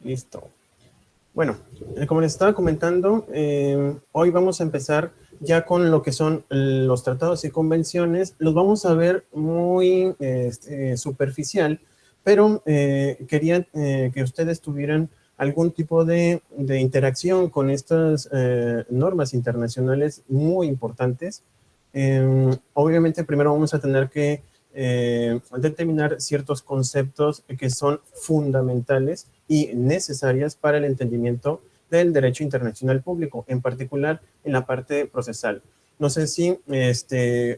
Listo. Bueno, como les estaba comentando, hoy vamos a empezar ya con lo que son los tratados y convenciones. Los vamos a ver muy superficial, pero quería que ustedes tuvieran algún tipo de interacción con estas normas internacionales muy importantes. Obviamente, primero vamos a tener que determinar ciertos conceptos que son fundamentales y necesarias para el entendimiento del derecho internacional público, en particular en la parte procesal. No sé si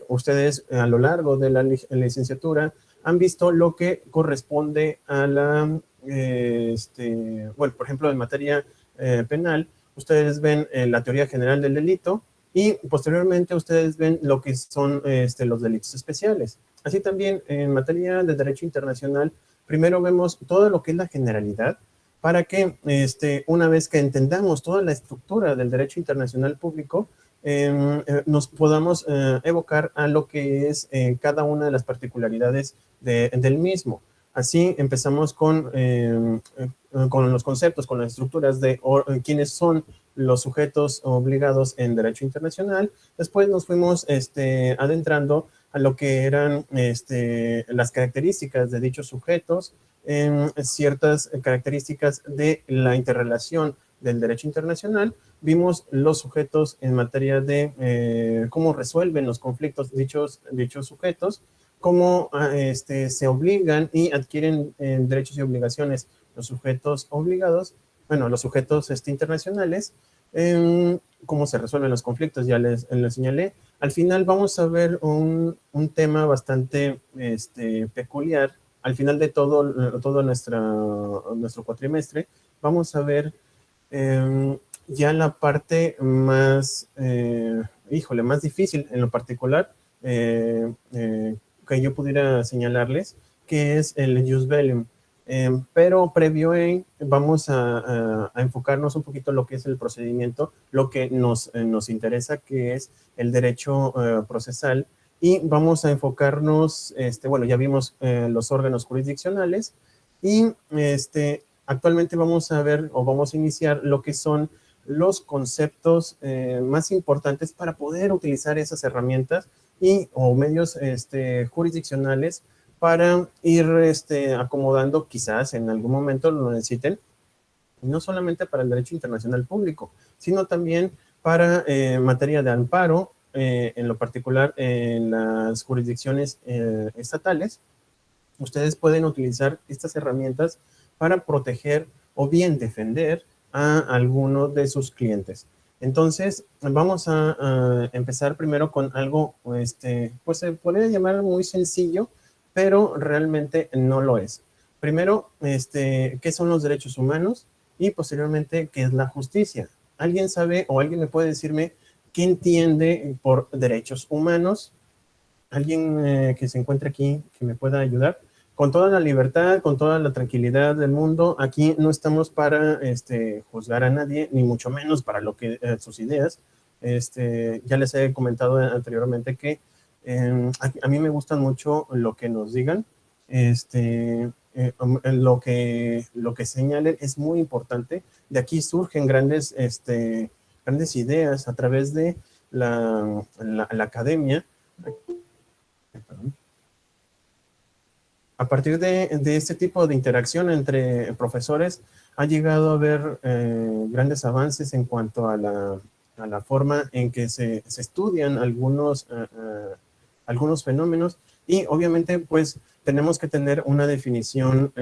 ustedes a lo largo de la licenciatura han visto lo que corresponde a la, bueno, por ejemplo, en materia penal, ustedes ven la teoría general del delito y posteriormente ustedes ven lo que son los delitos especiales. Así también en materia de derecho internacional, primero vemos todo lo que es la generalidad para que una vez que entendamos toda la estructura del derecho internacional público, nos podamos evocar a lo que es cada una de las particularidades del mismo. Así empezamos con los conceptos, con las estructuras de quiénes son los sujetos obligados en derecho internacional. Después nos fuimos adentrando a lo que eran las características de dichos sujetos, ciertas características de la interrelación del derecho internacional. Vimos los sujetos en materia de cómo resuelven los conflictos dichos sujetos, cómo se obligan y adquieren derechos y obligaciones los sujetos obligados, bueno, los sujetos internacionales, cómo se resuelven los conflictos, ya les señalé. Al final vamos a ver un tema bastante peculiar. Al final de todo nuestro cuatrimestre, vamos a ver ya la parte más, híjole, más difícil en lo particular que yo pudiera señalarles, que es el jus bellum. Pero previo a vamos a enfocarnos un poquito en lo que es el procedimiento, lo que nos interesa, que es el derecho procesal, y vamos a enfocarnos, bueno, ya vimos los órganos jurisdiccionales, y actualmente vamos a ver o vamos a iniciar lo que son los conceptos más importantes para poder utilizar esas herramientas o medios jurisdiccionales para ir acomodando, quizás en algún momento lo necesiten, no solamente para el derecho internacional público, sino también para materia de amparo, en lo particular en las jurisdicciones estatales. Ustedes pueden utilizar estas herramientas para proteger o bien defender a alguno de sus clientes. Entonces, vamos a empezar primero con algo, pues se podría llamar muy sencillo, pero realmente no lo es. Primero, ¿qué son los derechos humanos? Y posteriormente, ¿qué es la justicia? ¿Alguien sabe o alguien me puede decirme qué entiende por derechos humanos? ¿Alguien que se encuentre aquí que me pueda ayudar? Con toda la libertad, con toda la tranquilidad del mundo, aquí no estamos para juzgar a nadie, ni mucho menos para lo que sus ideas. Ya les he comentado anteriormente que a mí me gustan mucho lo que nos digan. Lo que señalen es muy importante. De aquí surgen grandes ideas a través de la academia. A partir de este tipo de interacción entre profesores, ha llegado a haber grandes avances en cuanto a la forma en que se estudian algunos fenómenos, y obviamente pues tenemos que tener una definición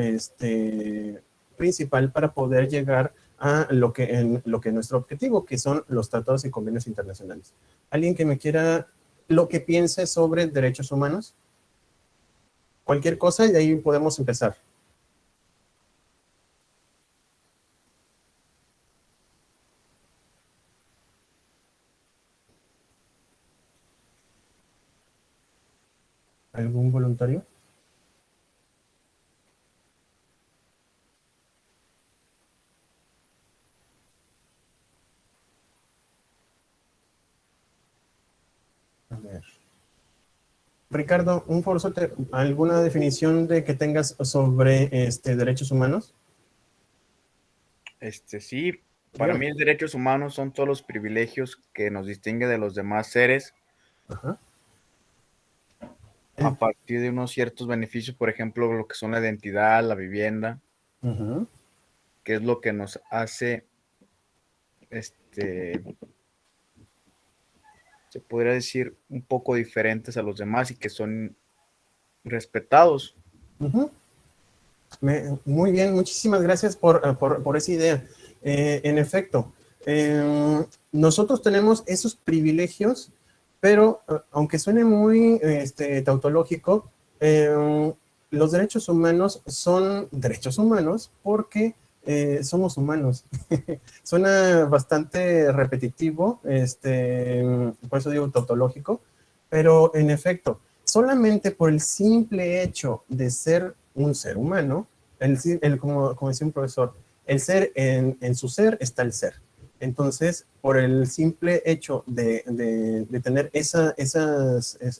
principal para poder llegar a lo que nuestro objetivo, que son los tratados y convenios internacionales. ¿Alguien que me quiera lo que piense sobre derechos humanos? Cualquier cosa y de ahí podemos empezar. ¿Algún voluntario? A ver. Ricardo, un forzote, ¿alguna definición de que tengas sobre derechos humanos? Sí, para Dígame. mí los derechos humanos son todos los privilegios que nos distinguen de los demás seres Ajá. a partir de unos ciertos beneficios, por ejemplo, lo que son la identidad, la vivienda, Ujú. que es lo que nos hace, este, se podría decir, un poco diferentes a los demás y que son respetados. Ujú. Muy bien, muchísimas gracias por esa idea. En efecto, nosotros tenemos esos privilegios, pero aunque suene muy tautológico, los derechos humanos son derechos humanos porque somos humanos. Suena bastante repetitivo, por eso digo tautológico, pero en efecto, solamente por el simple hecho de ser un ser humano, como decía un profesor, el ser en su ser está el ser. Entonces, por el simple hecho de tener esa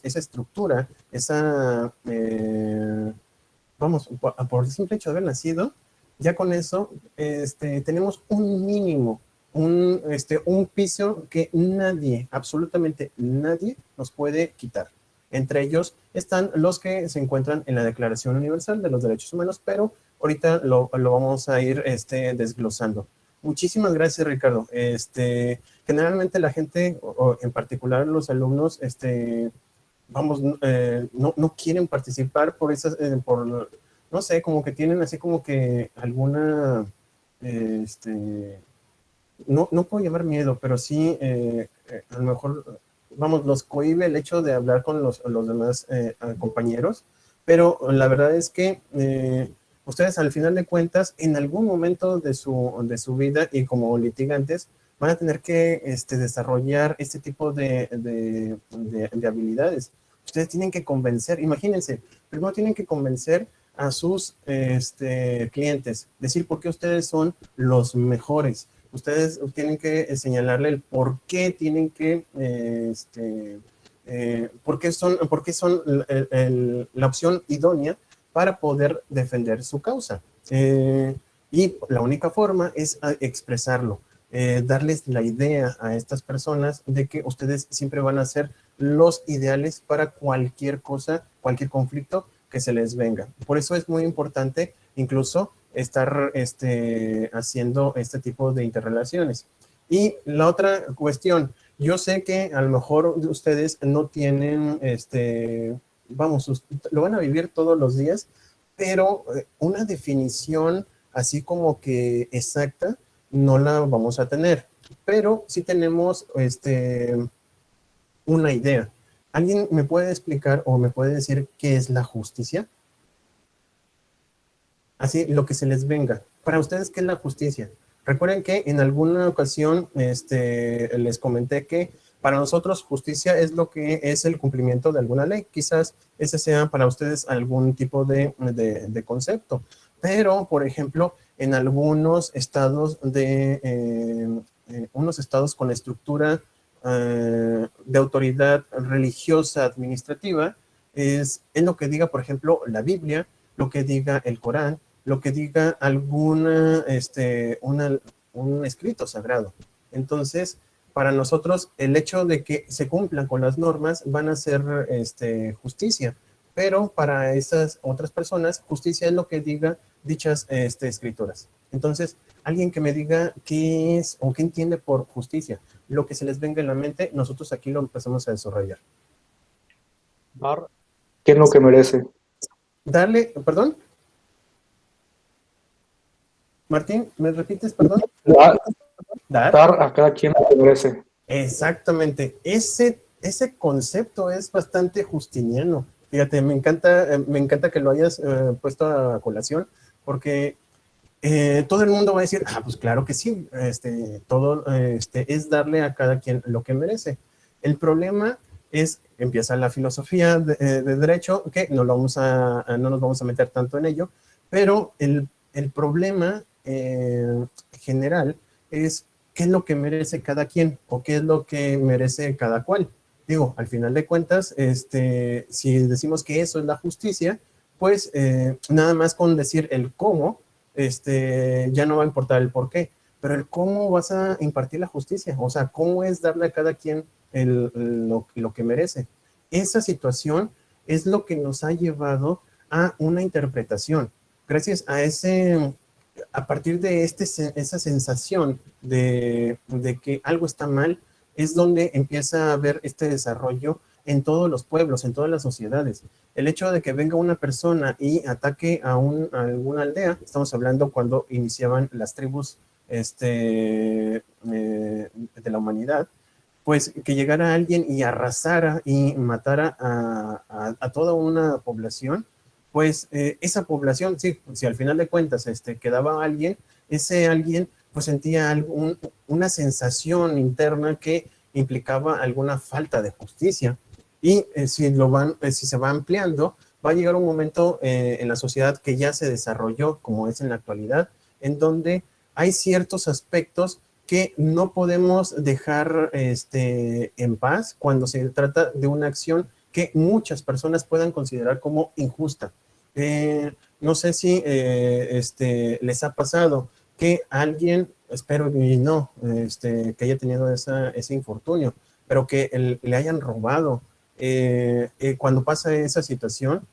estructura, por el simple hecho de haber nacido, ya con eso tenemos un mínimo, un piso que nadie, absolutamente nadie, nos puede quitar. Entre ellos están los que se encuentran en la Declaración Universal de los Derechos Humanos, pero ahorita lo vamos a ir desglosando. Muchísimas gracias, Ricardo. Generalmente la gente, o en particular los alumnos, no quieren participar no sé, como que tienen así como que alguna, no puedo llamar miedo, pero sí, a lo mejor, vamos, los cohíbe el hecho de hablar con los demás compañeros, pero la verdad es que ustedes al final de cuentas, en algún momento de su vida y como litigantes, van a tener que desarrollar este tipo de habilidades. Ustedes tienen que convencer, imagínense, primero tienen que convencer a sus clientes, decir por qué ustedes son los mejores. Ustedes tienen que señalarle el por qué tienen que, por qué son la opción idónea para poder defender su causa. Y la única forma es expresarlo, darles la idea a estas personas de que ustedes siempre van a ser los ideales para cualquier cosa, cualquier conflicto que se les venga. Por eso es muy importante incluso estar haciendo este tipo de interrelaciones. Y la otra cuestión, yo sé que a lo mejor ustedes no tienen, vamos, lo van a vivir todos los días, pero una definición así como que exacta no la vamos a tener, pero sí tenemos una idea. ¿Alguien me puede explicar o me puede decir qué es la justicia? Así, lo que se les venga. Para ustedes, ¿qué es la justicia? Recuerden que en alguna ocasión les comenté que para nosotros justicia es lo que es el cumplimiento de alguna ley. Quizás ese sea para ustedes algún tipo de concepto. Pero, por ejemplo, en algunos estados unos estados con estructura de autoridad religiosa administrativa, es lo que diga, por ejemplo, la Biblia, lo que diga el Corán, lo que diga un escrito sagrado. Entonces, para nosotros, el hecho de que se cumplan con las normas van a ser justicia, pero para esas otras personas, justicia es lo que diga dichas escrituras. Entonces, alguien que me diga qué es o qué entiende por justicia, lo que se les venga en la mente, nosotros aquí lo empezamos a desarrollar. Dar quien lo que merece. Darle, perdón, Martín, ¿me repites, perdón? Dar, Dar. dar a cada quien lo que merece. Exactamente. Ese concepto es bastante justiniano. Fíjate, me encanta que lo hayas puesto a colación, porque todo el mundo va a decir, pues claro que sí, todo es darle a cada quien lo que merece. El problema empieza la filosofía de derecho, que no nos vamos a meter tanto en ello, pero el problema general es qué es lo que merece cada quien o qué es lo que merece cada cual. Digo, al final de cuentas, si decimos que eso es la justicia, pues nada más con decir el cómo, ya no va a importar el por qué, pero el cómo vas a impartir la justicia, o sea, cómo es darle a cada quien lo que merece. Esa situación es lo que nos ha llevado a una interpretación. Gracias a a partir de esa sensación de que algo está mal, es donde empieza a haber este desarrollo en todos los pueblos, en todas las sociedades. El hecho de que venga una persona y ataque a alguna aldea, estamos hablando cuando iniciaban las tribus de la humanidad, pues que llegara alguien y arrasara y matara a toda una población, pues esa población, sí, si al final de cuentas quedaba alguien, ese alguien pues sentía una sensación interna que implicaba alguna falta de justicia. Y si se va ampliando, va a llegar un momento en la sociedad que ya se desarrolló, como es en la actualidad, en donde hay ciertos aspectos que no podemos dejar en paz cuando se trata de una acción que muchas personas puedan considerar como injusta. No sé si les ha pasado que alguien, espero y no, que haya tenido ese infortunio, pero que le hayan robado. Cuando pasa esa situación,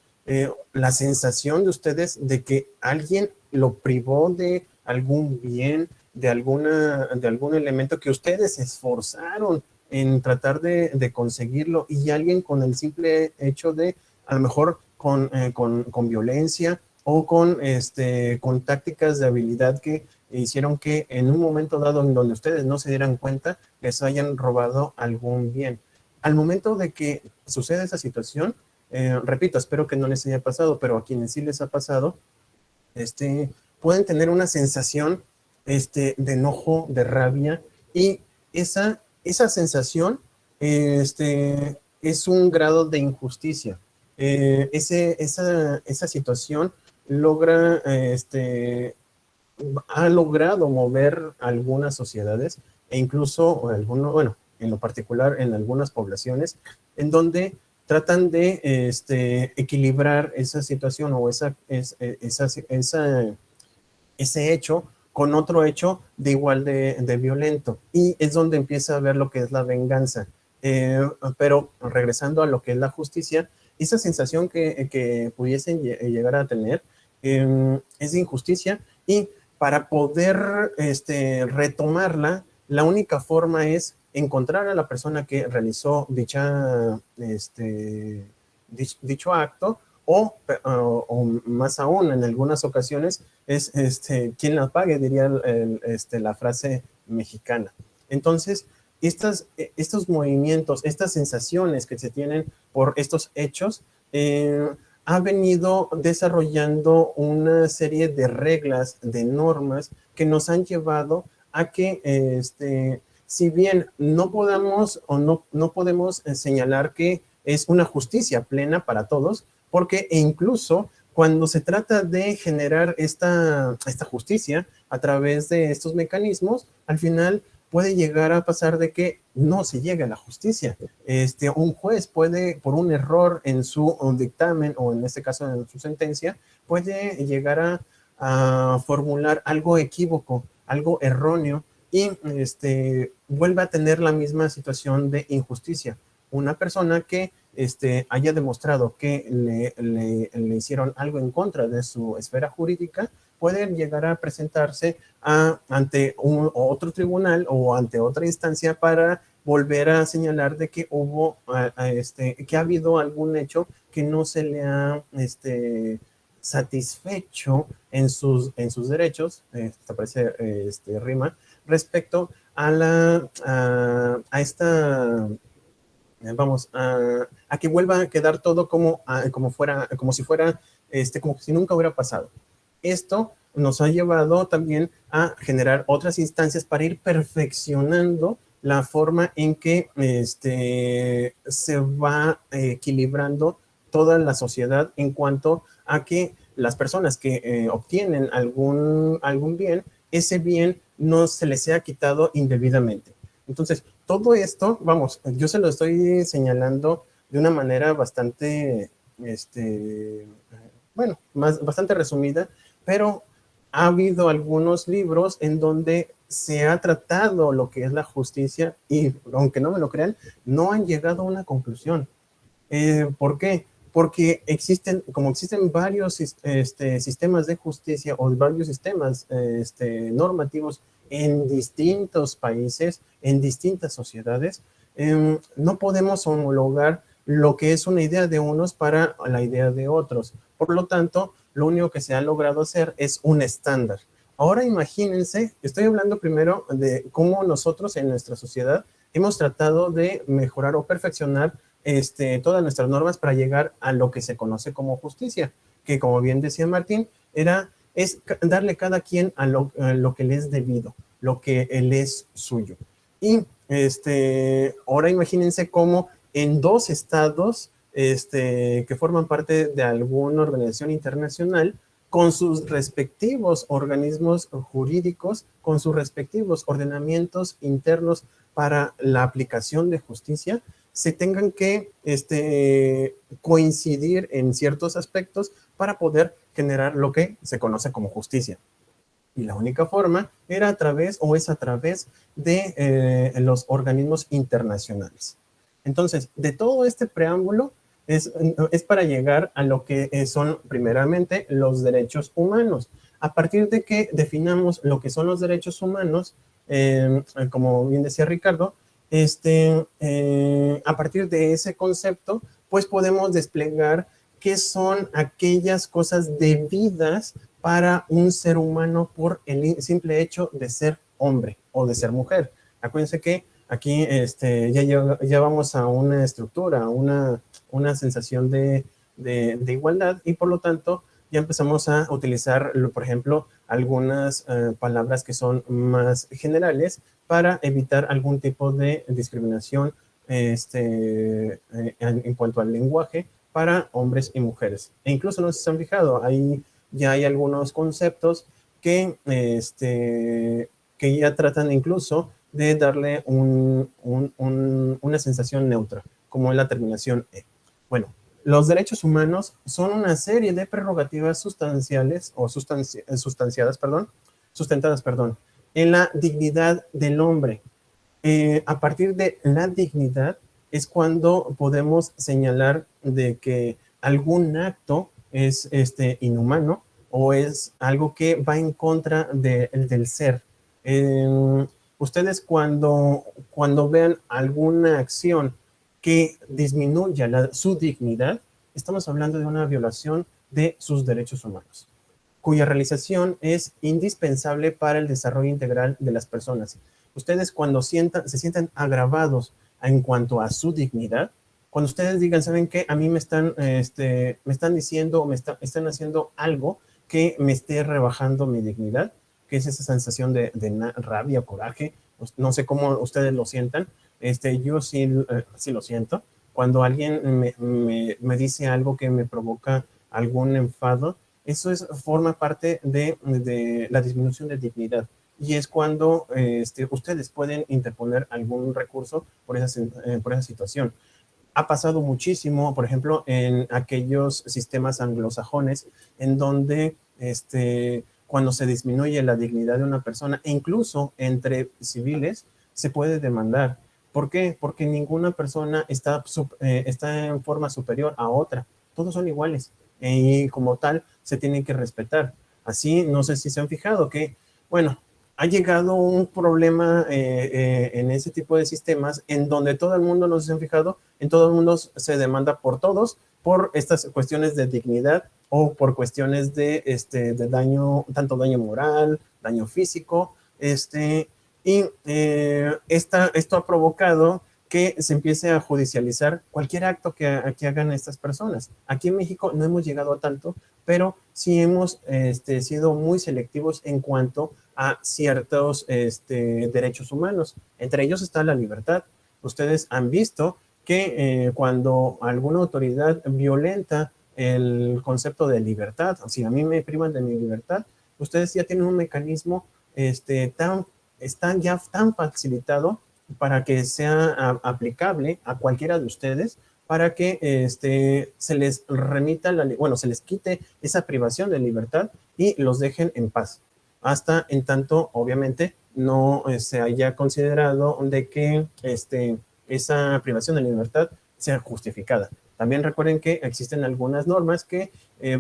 la sensación de ustedes de que alguien lo privó de algún bien, de algún elemento que ustedes se esforzaron en tratar de conseguirlo, y alguien con el simple hecho de, a lo mejor con violencia o con tácticas de habilidad que hicieron que en un momento dado en donde ustedes no se dieran cuenta, les hayan robado algún bien. Al momento de que sucede esa situación, repito, espero que no les haya pasado, pero a quienes sí les ha pasado, pueden tener una sensación de enojo, de rabia, y esa sensación es un grado de injusticia. Esa situación logra, ha logrado mover algunas sociedades e incluso bueno, en lo particular en algunas poblaciones, en donde tratan de equilibrar esa situación o ese hecho con otro hecho de igual de violento. Y es donde empieza a ver lo que es la venganza. Pero regresando a lo que es la justicia, esa sensación que pudiesen llegar a tener es de injusticia, y para poder retomarla, la única forma es encontrar a la persona que realizó dicho acto, o más aún, en algunas ocasiones, es quien la pague, diría la frase mexicana. Entonces, estos movimientos, estas sensaciones que se tienen por estos hechos, ha venido desarrollando una serie de reglas, de normas que nos han llevado a que, si bien no podamos o no podemos señalar que es una justicia plena para todos, porque incluso cuando se trata de generar esta justicia a través de estos mecanismos, al final puede llegar a pasar de que no se llegue a la justicia. Un juez puede, por un error en su dictamen, o en este caso en su sentencia, puede llegar a formular algo equívoco, algo erróneo, y vuelve a tener la misma situación de injusticia. Una persona que haya demostrado que le hicieron algo en contra de su esfera jurídica, pueden llegar a presentarse ante otro tribunal o ante otra instancia para volver a señalar de que que ha habido algún hecho que no se le ha satisfecho en sus derechos, esta parece rima, respecto a esta, vamos, a que vuelva a quedar todo como si fuera, como si nunca hubiera pasado. Esto nos ha llevado también a generar otras instancias para ir perfeccionando la forma en que se va equilibrando toda la sociedad en cuanto a que las personas que obtienen algún bien, ese bien no se les sea quitado indebidamente. Entonces, todo esto, vamos, yo se lo estoy señalando de una manera bastante, bueno, bastante resumida, pero ha habido algunos libros en donde se ha tratado lo que es la justicia y, aunque no me lo crean, no han llegado a una conclusión. ¿Por qué? Porque como existen varios sistemas de justicia o varios sistemas normativos en distintos países, en distintas sociedades, no podemos homologar lo que es una idea de unos para la idea de otros. Por lo tanto, lo único que se ha logrado hacer es un estándar. Ahora imagínense, estoy hablando primero de cómo nosotros en nuestra sociedad hemos tratado de mejorar o perfeccionar todas nuestras normas para llegar a lo que se conoce como justicia, que como bien decía Martín, es darle cada quien a lo que le es debido, lo que le es suyo. Y ahora imagínense cómo en dos estados que forman parte de alguna organización internacional, con sus respectivos organismos jurídicos, con sus respectivos ordenamientos internos para la aplicación de justicia, se tengan que coincidir en ciertos aspectos para poder generar lo que se conoce como justicia. Y la única forma era a través o es a través de los organismos internacionales. Entonces, de todo este preámbulo es para llegar a lo que son primeramente los derechos humanos. A partir de que definamos lo que son los derechos humanos, como bien decía Ricardo, a partir de ese concepto, pues podemos desplegar qué son aquellas cosas debidas para un ser humano por el simple hecho de ser hombre o de ser mujer. Acuérdense que aquí ya vamos a una estructura, una sensación de igualdad y por lo tanto ya empezamos a utilizar, por ejemplo, algunas palabras que son más generales para evitar algún tipo de discriminación en cuanto al lenguaje para hombres y mujeres. E incluso no se han fijado, ya hay algunos conceptos que ya tratan incluso de darle una sensación neutra, como es la terminación E. Bueno, los derechos humanos son una serie de prerrogativas sustanciales o sustentadas, en la dignidad del hombre. A partir de la dignidad es cuando podemos señalar de que algún acto es inhumano o es algo que va en contra del ser. Ustedes cuando vean alguna acción que disminuya su dignidad, estamos hablando de una violación de sus derechos humanos, cuya realización es indispensable para el desarrollo integral de las personas. Ustedes cuando se sientan agravados en cuanto a su dignidad, cuando ustedes digan, ¿saben qué? A mí me están diciendo, están haciendo algo que me esté rebajando mi dignidad, que es esa sensación de rabia, coraje, no sé cómo ustedes lo sientan, yo sí lo siento. Cuando alguien me dice algo que me provoca algún enfado, eso forma parte de la disminución de dignidad y es cuando ustedes pueden interponer algún recurso por esa situación. Ha pasado muchísimo, por ejemplo, en aquellos sistemas anglosajones en donde cuando se disminuye la dignidad de una persona, e incluso entre civiles, se puede demandar. ¿Por qué? Porque ninguna persona está en forma superior a otra. Todos son iguales y como tal se tienen que respetar. Así, no sé si se han fijado que, bueno, ha llegado un problema en ese tipo de sistemas en donde todo el mundo, no se han fijado, en todo el mundo se demanda por todos por estas cuestiones de dignidad o por cuestiones de daño, tanto daño moral, daño físico, esto ha provocado que se empiece a judicializar cualquier acto que hagan estas personas. Aquí en México no hemos llegado a tanto, pero sí hemos sido muy selectivos en cuanto a ciertos derechos humanos. Entre ellos está la libertad. Ustedes han visto que cuando alguna autoridad violenta el concepto de libertad, si a mí me privan de mi libertad, ustedes ya tienen un mecanismo está ya tan facilitado para que sea aplicable a cualquiera de ustedes para que se les remita, se les quite esa privación de libertad y los dejen en paz, hasta en tanto, obviamente, no se haya considerado de que esa privación de libertad sea justificada. También recuerden que existen algunas normas que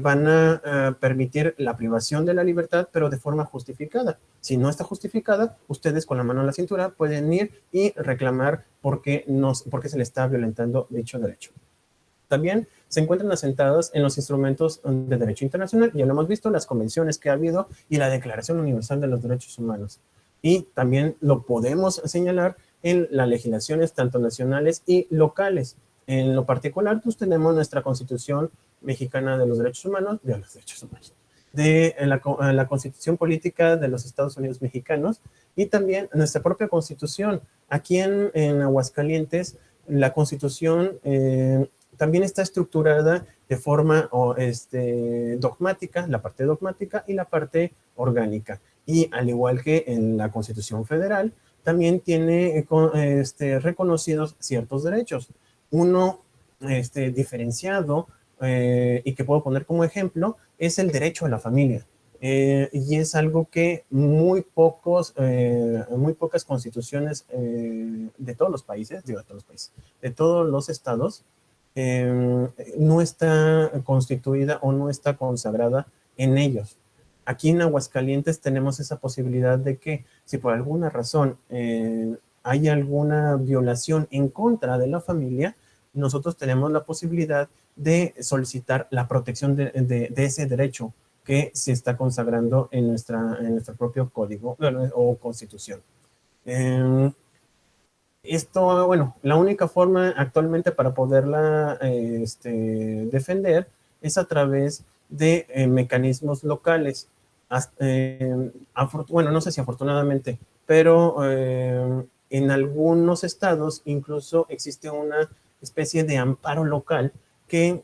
van a permitir la privación de la libertad, pero de forma justificada. Si no está justificada, ustedes con la mano en la cintura pueden ir y reclamar porque se le está violentando dicho derecho. También se encuentran asentadas en los instrumentos de derecho internacional, ya lo hemos visto, las convenciones que ha habido y la Declaración Universal de los Derechos Humanos. Y también lo podemos señalar en las legislaciones tanto nacionales y locales. En lo particular, pues tenemos nuestra Constitución Mexicana de los Derechos Humanos, de la Constitución Política de los Estados Unidos Mexicanos y también nuestra propia Constitución. Aquí en Aguascalientes, la Constitución también está estructurada de forma dogmática, la parte dogmática y la parte orgánica. Y al igual que en la Constitución Federal, también tiene reconocidos ciertos derechos. Uno diferenciado y que puedo poner como ejemplo es el derecho a la familia. Y es algo que muy pocas constituciones de todos los países, de todos los estados, no está constituida o no está consagrada en ellos. Aquí en Aguascalientes tenemos esa posibilidad de que si por alguna razón hay alguna violación en contra de la familia, nosotros tenemos la posibilidad de solicitar la protección de ese derecho que se está consagrando en nuestro propio código o constitución. Esto, bueno, la única forma actualmente para poderla defender es a través de mecanismos locales. Bueno, no sé si afortunadamente, pero en algunos estados incluso existe una especie de amparo local que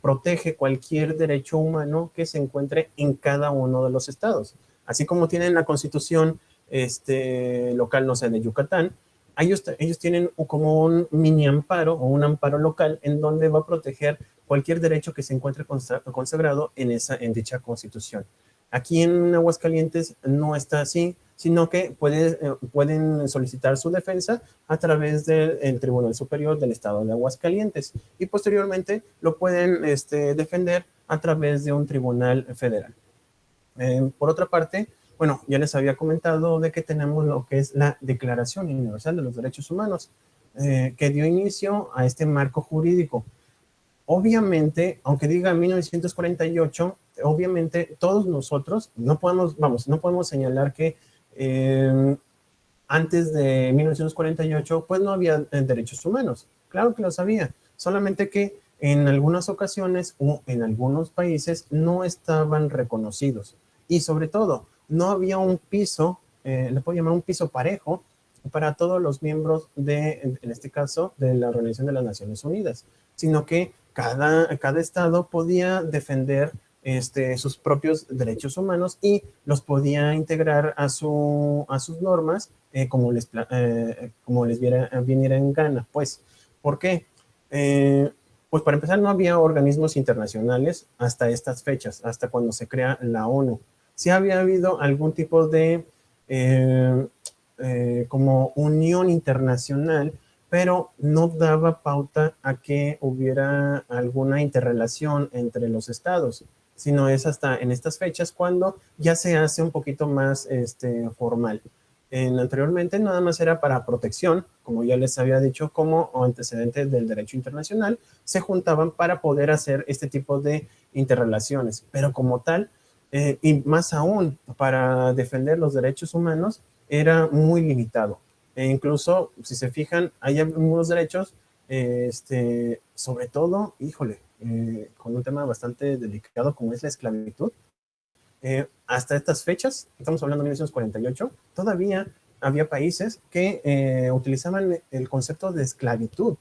protege cualquier derecho humano que se encuentre en cada uno de los estados. Así como tienen la Constitución local, no sé, de Yucatán, ellos tienen como un mini amparo o un amparo local en donde va a proteger cualquier derecho que se encuentre consagrado en dicha Constitución. Aquí en Aguascalientes no está así, sino que pueden solicitar su defensa a través del Tribunal Superior del Estado de Aguascalientes y posteriormente lo pueden defender a través de un tribunal federal. Por otra parte, bueno, ya les había comentado de que tenemos lo que es la Declaración Universal de los Derechos Humanos, que dio inicio a este marco jurídico. Obviamente, aunque diga 1948, obviamente todos nosotros no podemos señalar que antes de 1948, pues no había derechos humanos. Claro que los había, solamente que en algunas ocasiones o en algunos países no estaban reconocidos. Y sobre todo, no había un piso, le puedo llamar un piso parejo, para todos los miembros en este caso, de la Organización de las Naciones Unidas, sino que cada estado podía defender sus propios derechos humanos y los podía integrar a sus normas como les viniera en gana. Pues, ¿por qué? Pues para empezar, no había organismos internacionales hasta estas fechas, hasta cuando se crea la ONU. Sí había habido algún tipo de como unión internacional, pero no daba pauta a que hubiera alguna interrelación entre los estados, sino es hasta en estas fechas cuando ya se hace un poquito más formal. Anteriormente nada más era para protección, como ya les había dicho, como antecedente del derecho internacional, se juntaban para poder hacer este tipo de interrelaciones, pero como tal, y más aún para defender los derechos humanos, era muy limitado. E incluso, si se fijan, hay algunos derechos, sobre todo, con un tema bastante delicado como es la esclavitud. Hasta estas fechas, estamos hablando de 1948, todavía había países que utilizaban el concepto de esclavitud.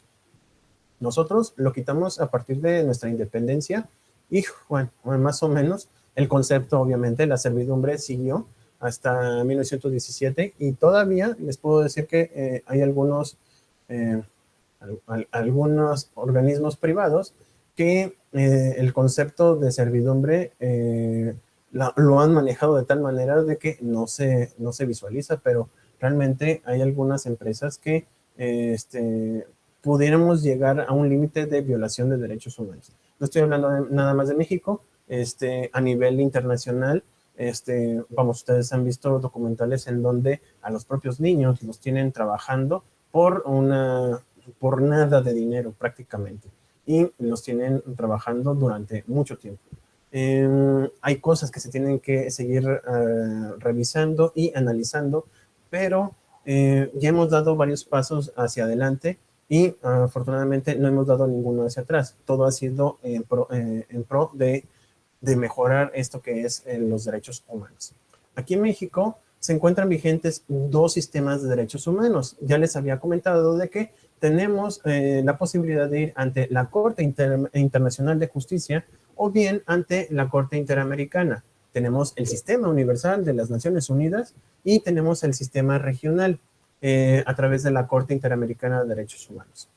Nosotros lo quitamos a partir de nuestra independencia y, bueno, más o menos, el concepto, obviamente, la servidumbre siguió hasta 1917 y todavía les puedo decir que hay algunos organismos privados que el concepto de servidumbre lo han manejado de tal manera de que no se visualiza, pero realmente hay algunas empresas que pudiéramos llegar a un límite de violación de derechos humanos. No estoy hablando nada más de México, a nivel internacional. Vamos, ustedes han visto documentales en donde a los propios niños los tienen trabajando por nada de dinero prácticamente, y los tienen trabajando durante mucho tiempo. Hay cosas que se tienen que seguir revisando y analizando, pero ya hemos dado varios pasos hacia adelante y afortunadamente no hemos dado ninguno hacia atrás. Todo ha sido en pro de mejorar esto que es los derechos humanos. Aquí en México se encuentran vigentes dos sistemas de derechos humanos. Ya les había comentado de que tenemos la posibilidad de ir ante la Corte Internacional de Justicia o bien ante la Corte Interamericana. Tenemos el Sistema Universal de las Naciones Unidas y tenemos el sistema regional a través de la Corte Interamericana de Derechos Humanos.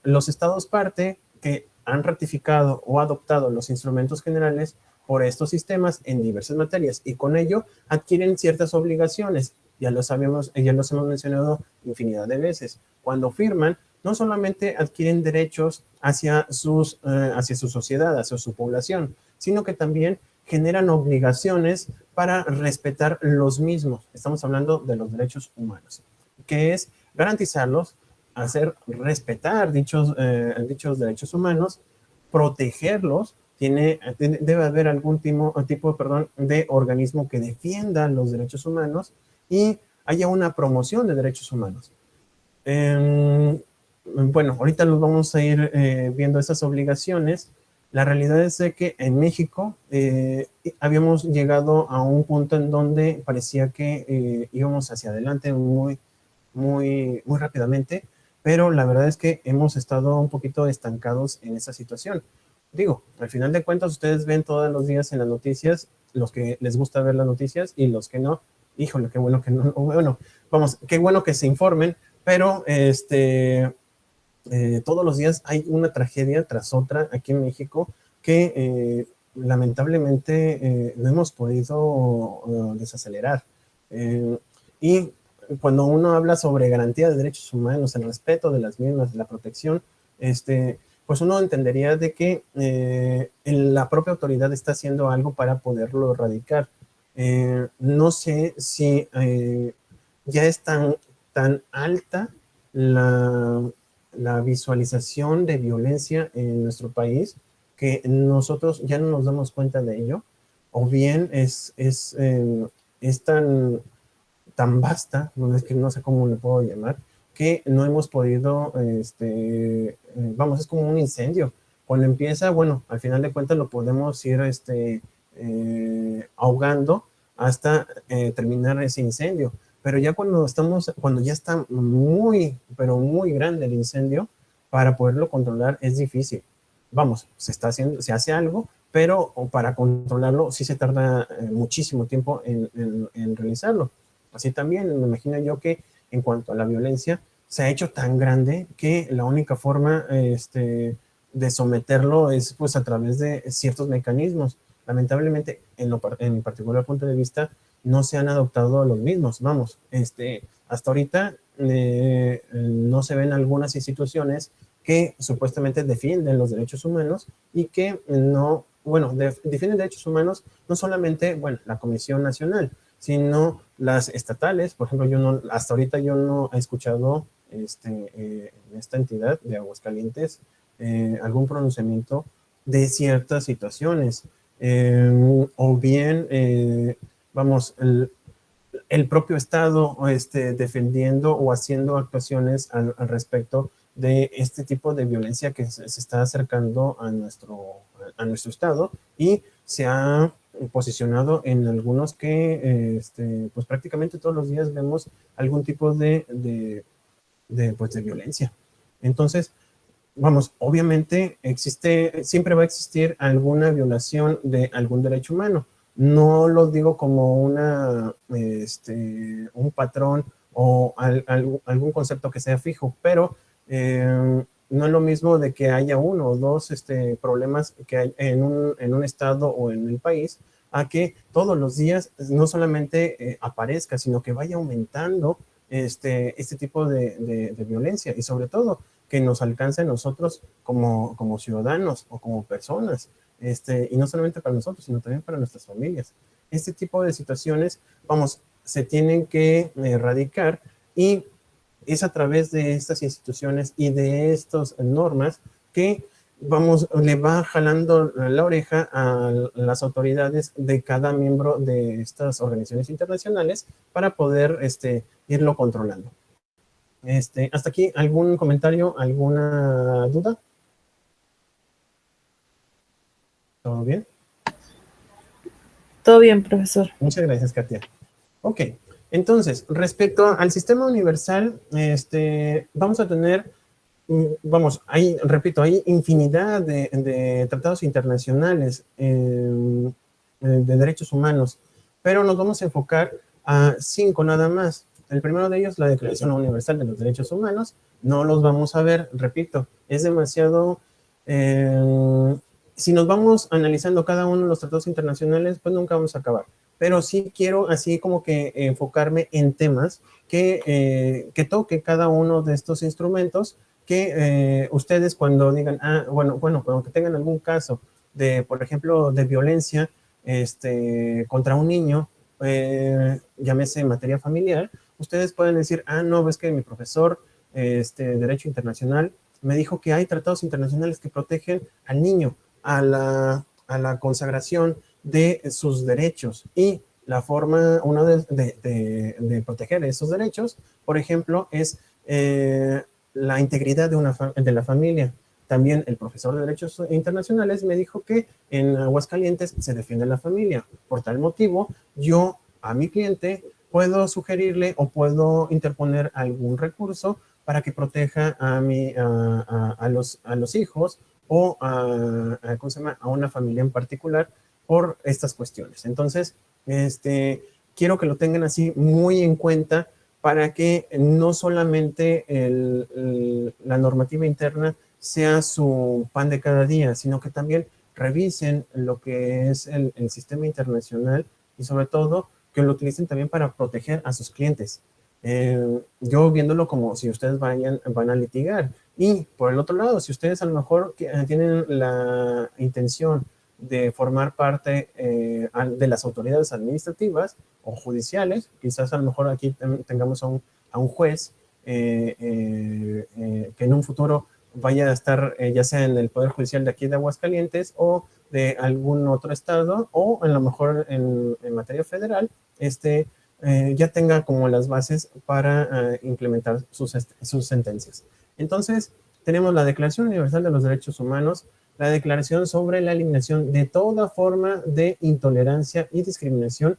Los estados parte que han ratificado o adoptado los instrumentos generales por estos sistemas en diversas materias y con ello adquieren ciertas obligaciones. Ya los hemos mencionado infinidad de veces. Cuando firman, no solamente adquieren derechos hacia su sociedad, hacia su población, sino que también generan obligaciones para respetar los mismos. Estamos hablando de los derechos humanos, que es garantizarlos, hacer respetar dichos derechos humanos, protegerlos. Debe haber algún tipo de organismo que defienda los derechos humanos y haya una promoción de derechos humanos. Bueno, ahorita los vamos a ir viendo esas obligaciones. La realidad es de que en México habíamos llegado a un punto en donde parecía que íbamos hacia adelante muy rápidamente, pero la verdad es que hemos estado un poquito estancados en esa situación. Digo, al final de cuentas, ustedes ven todos los días en las noticias, los que les gusta ver las noticias y los que no, híjole, qué bueno que no, bueno, vamos, qué bueno que se informen, pero todos los días hay una tragedia tras otra aquí en México que lamentablemente no hemos podido desacelerar. Y cuando uno habla sobre garantía de derechos humanos, el respeto de las mismas, la protección, pues uno entendería de que la propia autoridad está haciendo algo para poderlo erradicar. No sé si ya es tan alta la visualización de violencia en nuestro país que nosotros ya no nos damos cuenta de ello, o bien es tan vasta, no sé cómo le puedo llamar, que no hemos podido, vamos, es como un incendio. Cuando empieza, bueno, al final de cuentas lo podemos ir ahogando hasta terminar ese incendio. Pero ya cuando ya está muy, pero muy grande el incendio, para poderlo controlar es difícil. Vamos, se hace algo, pero para controlarlo sí se tarda muchísimo tiempo en realizarlo. Así también me imagino yo que en cuanto a la violencia, se ha hecho tan grande que la única forma de someterlo es pues a través de ciertos mecanismos. Lamentablemente, en mi particular punto de vista, no se han adoptado los mismos. Vamos, hasta ahorita no se ven algunas instituciones que supuestamente defienden los derechos humanos y que no, bueno, defienden derechos humanos no solamente, bueno, la Comisión Nacional, sino las estatales. Por ejemplo, hasta ahorita yo no he escuchado en esta entidad de Aguascalientes algún pronunciamiento de ciertas situaciones, o bien, vamos, el propio Estado defendiendo o haciendo actuaciones al respecto de este tipo de violencia que se está acercando a nuestro Estado, y se ha posicionado en algunos que pues prácticamente todos los días vemos algún tipo de violencia. Entonces, vamos, obviamente siempre va a existir alguna violación de algún derecho humano. No lo digo como un patrón o algún concepto que sea fijo, pero no es lo mismo de que haya uno o dos problemas que hay en un estado o en el país, a que todos los días no solamente aparezca, sino que vaya aumentando este tipo de violencia, y sobre todo que nos alcance a nosotros como ciudadanos o como personas, y no solamente para nosotros, sino también para nuestras familias. Este tipo de situaciones, vamos, se tienen que erradicar, y es a través de estas instituciones y de estas normas que vamos, le va jalando la oreja a las autoridades de cada miembro de estas organizaciones internacionales para poder irlo controlando. Hasta aquí, ¿algún comentario, alguna duda? ¿Todo bien? Todo bien, profesor. Muchas gracias, Katia. Ok, entonces, respecto al sistema universal, vamos a tener, vamos, repito, hay infinidad de tratados internacionales de derechos humanos, pero nos vamos a enfocar a 5 nada más. El primero de ellos, la Declaración Universal de los Derechos Humanos. No los vamos a ver, repito, es demasiado... si nos vamos analizando cada uno de los tratados internacionales, pues nunca vamos a acabar. Pero sí quiero así como que enfocarme en temas que toque cada uno de estos instrumentos, que ustedes cuando digan, bueno, cuando que tengan algún caso de, por ejemplo, de violencia contra un niño, llámese en materia familiar, ustedes pueden decir, no, ves que mi profesor de Derecho Internacional me dijo que hay tratados internacionales que protegen al niño, a la consagración de sus derechos, y la forma, una de proteger esos derechos, por ejemplo, es la integridad de la familia. También el profesor de Derechos Internacionales me dijo que en Aguascalientes se defiende la familia. Por tal motivo, yo a mi cliente puedo sugerirle o puedo interponer algún recurso para que proteja a los hijos o ¿cómo se llama?, a una familia en particular por estas cuestiones. Entonces, quiero que lo tengan así muy en cuenta, para que no solamente la normativa interna sea su pan de cada día, sino que también revisen lo que es el sistema internacional, y sobre todo que lo utilicen también para proteger a sus clientes. Yo viéndolo como si ustedes van a litigar. Y por el otro lado, si ustedes a lo mejor tienen la intención de formar parte de las autoridades administrativas o judiciales, quizás a lo mejor aquí tengamos a un juez que en un futuro vaya a estar ya sea en el Poder Judicial de aquí de Aguascalientes o de algún otro estado, o a lo mejor en materia federal, ya tenga como las bases para implementar sus sentencias. Entonces, tenemos la Declaración Universal de los Derechos Humanos, la Declaración sobre la eliminación de toda forma de intolerancia y discriminación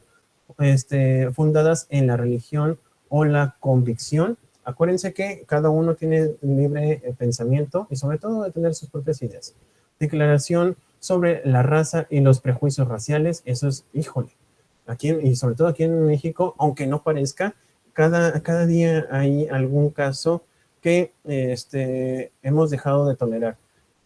fundadas en la religión o la convicción. Acuérdense que cada uno tiene libre pensamiento y sobre todo de tener sus propias ideas. Declaración sobre la raza y los prejuicios raciales, eso es, híjole, aquí, y sobre todo aquí en México, aunque no parezca, cada día hay algún caso que hemos dejado de tolerar.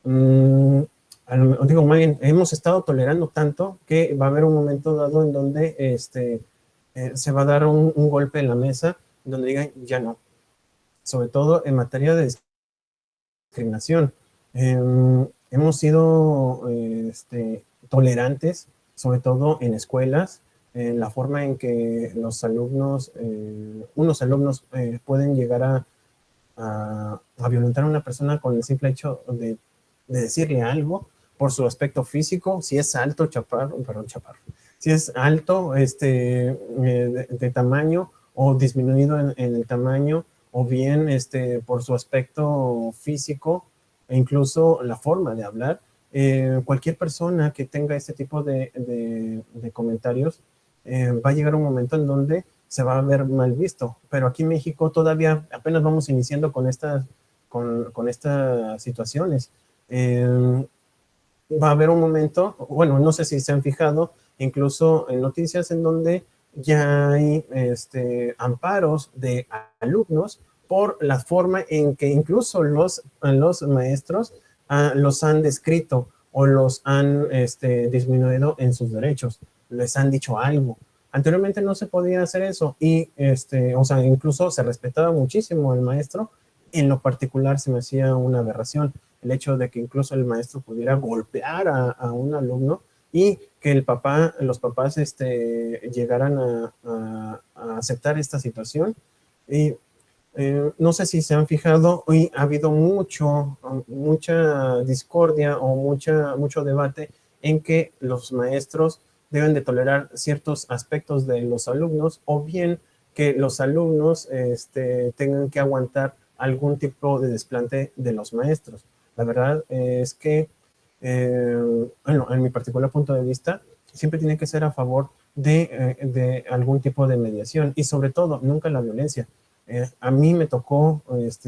Digo, hemos estado tolerando tanto que va a haber un momento dado en donde se va a dar un golpe en la mesa, donde digan, ya no. Sobre todo en materia de discriminación. Hemos sido tolerantes, sobre todo en escuelas, en la forma en que los alumnos, unos alumnos pueden llegar a violentar a una persona con el simple hecho de decirle algo por su aspecto físico, si es alto, chaparro, si es alto de tamaño o disminuido en el tamaño, o bien por su aspecto físico e incluso la forma de hablar. Cualquier persona que tenga este tipo de comentarios va a llegar un momento en donde se va a ver mal visto, pero aquí en México todavía apenas vamos iniciando con estas situaciones. Va a haber un momento, bueno, no sé si se han fijado, incluso en noticias en donde ya hay amparos de alumnos por la forma en que incluso los maestros los han descrito o los han disminuido en sus derechos, les han dicho algo. Anteriormente no se podía hacer eso y, o sea, incluso se respetaba muchísimo al maestro. En lo particular se me hacía una aberración el hecho de que incluso el maestro pudiera golpear a un alumno y que los papás llegaran a aceptar esta situación. Y no sé si se han fijado, hoy ha habido mucha discordia o mucho debate en que los maestros deben de tolerar ciertos aspectos de los alumnos o bien que los alumnos tengan que aguantar algún tipo de desplante de los maestros. La verdad es que, bueno, en mi particular punto de vista, siempre tiene que ser a favor de algún tipo de mediación y sobre todo, nunca la violencia. A mí me tocó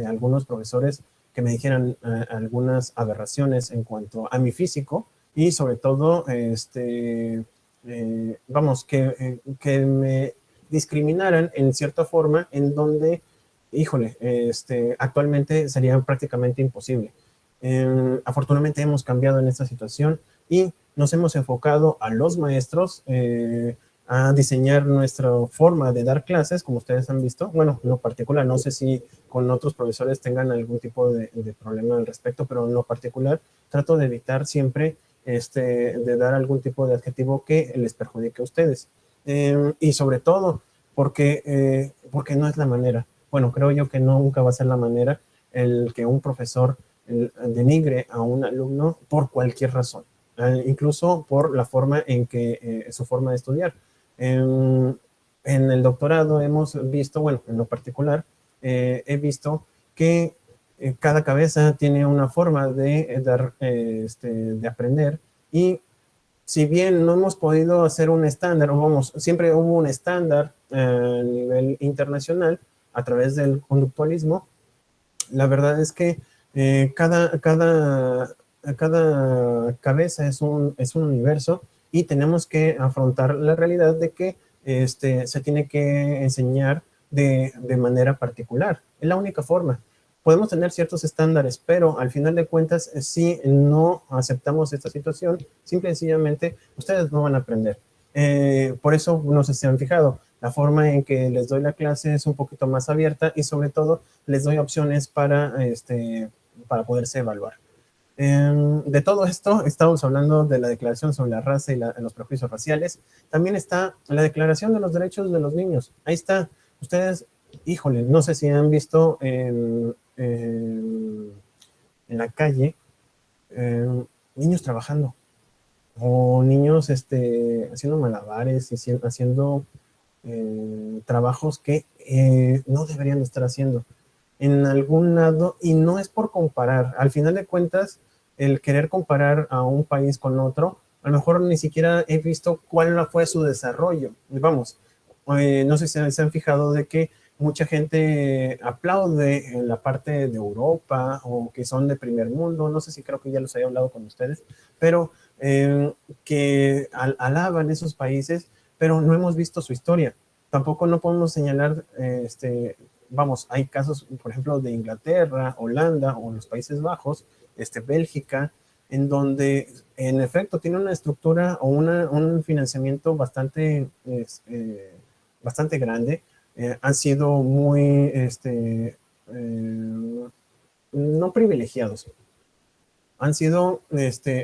algunos profesores que me dijeran algunas aberraciones en cuanto a mi físico y sobre todo, vamos, que me discriminaran en cierta forma en donde, híjole, actualmente sería prácticamente imposible. Afortunadamente hemos cambiado en esta situación y nos hemos enfocado a los maestros a diseñar nuestra forma de dar clases, como ustedes han visto. Bueno, en lo particular, no sé si con otros profesores tengan algún tipo de problema al respecto, pero en lo particular trato de evitar siempre de dar algún tipo de adjetivo que les perjudique a ustedes. Y sobre todo, porque no es la manera. Bueno, creo yo que nunca va a ser la manera el que un profesor denigre a un alumno por cualquier razón, incluso por la forma en que su forma de estudiar. En el doctorado hemos visto, bueno, en lo particular, he visto que cada cabeza tiene una forma de dar, de aprender y si bien no hemos podido hacer un estándar, o vamos, siempre hubo un estándar a nivel internacional a través del conductualismo, la verdad es que cada cabeza es un universo y tenemos que afrontar la realidad de que se tiene que enseñar de manera particular. Es la única forma. Podemos tener ciertos estándares, pero al final de cuentas, si no aceptamos esta situación, simple y sencillamente, ustedes no van a aprender. Por eso, no sé si se han fijado, la forma en que les doy la clase es un poquito más abierta y sobre todo les doy opciones para poderse evaluar. De todo esto, estamos hablando de la Declaración sobre la Raza y los Prejuicios Raciales. También está la Declaración de los Derechos de los Niños. Ahí está. Ustedes, híjole, no sé si han visto en la calle niños trabajando o niños haciendo malabares y haciendo trabajos que no deberían de estar haciendo en algún lado, y no es por comparar. Al final de cuentas, el querer comparar a un país con otro, a lo mejor ni siquiera he visto cuál fue su desarrollo. Vamos, no sé si se han fijado de que mucha gente aplaude en la parte de Europa o que son de primer mundo, no sé si creo que ya los había hablado con ustedes, pero que alaban esos países, pero no hemos visto su historia. Tampoco no podemos señalar, vamos, hay casos, por ejemplo, de Inglaterra, Holanda o los Países Bajos, Bélgica, en donde en efecto tiene una estructura o un financiamiento bastante grande. Han sido muy, no privilegiados, han sido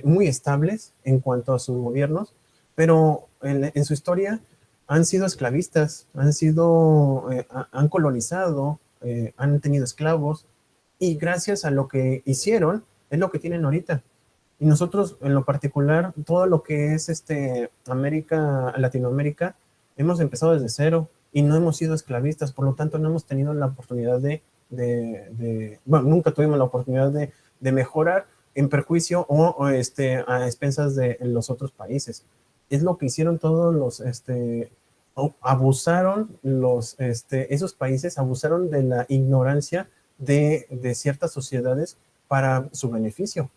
muy estables en cuanto a sus gobiernos, pero en su historia han sido esclavistas, han colonizado, han tenido esclavos, y gracias a lo que hicieron, es lo que tienen ahorita. Y nosotros, en lo particular, todo lo que es Latinoamérica, hemos empezado desde cero y no hemos sido esclavistas, por lo tanto no hemos tenido la oportunidad bueno, nunca tuvimos la oportunidad de mejorar en perjuicio o a expensas de los otros países. Es lo que hicieron todos abusaron esos países, abusaron de la ignorancia de ciertas sociedades para su beneficio.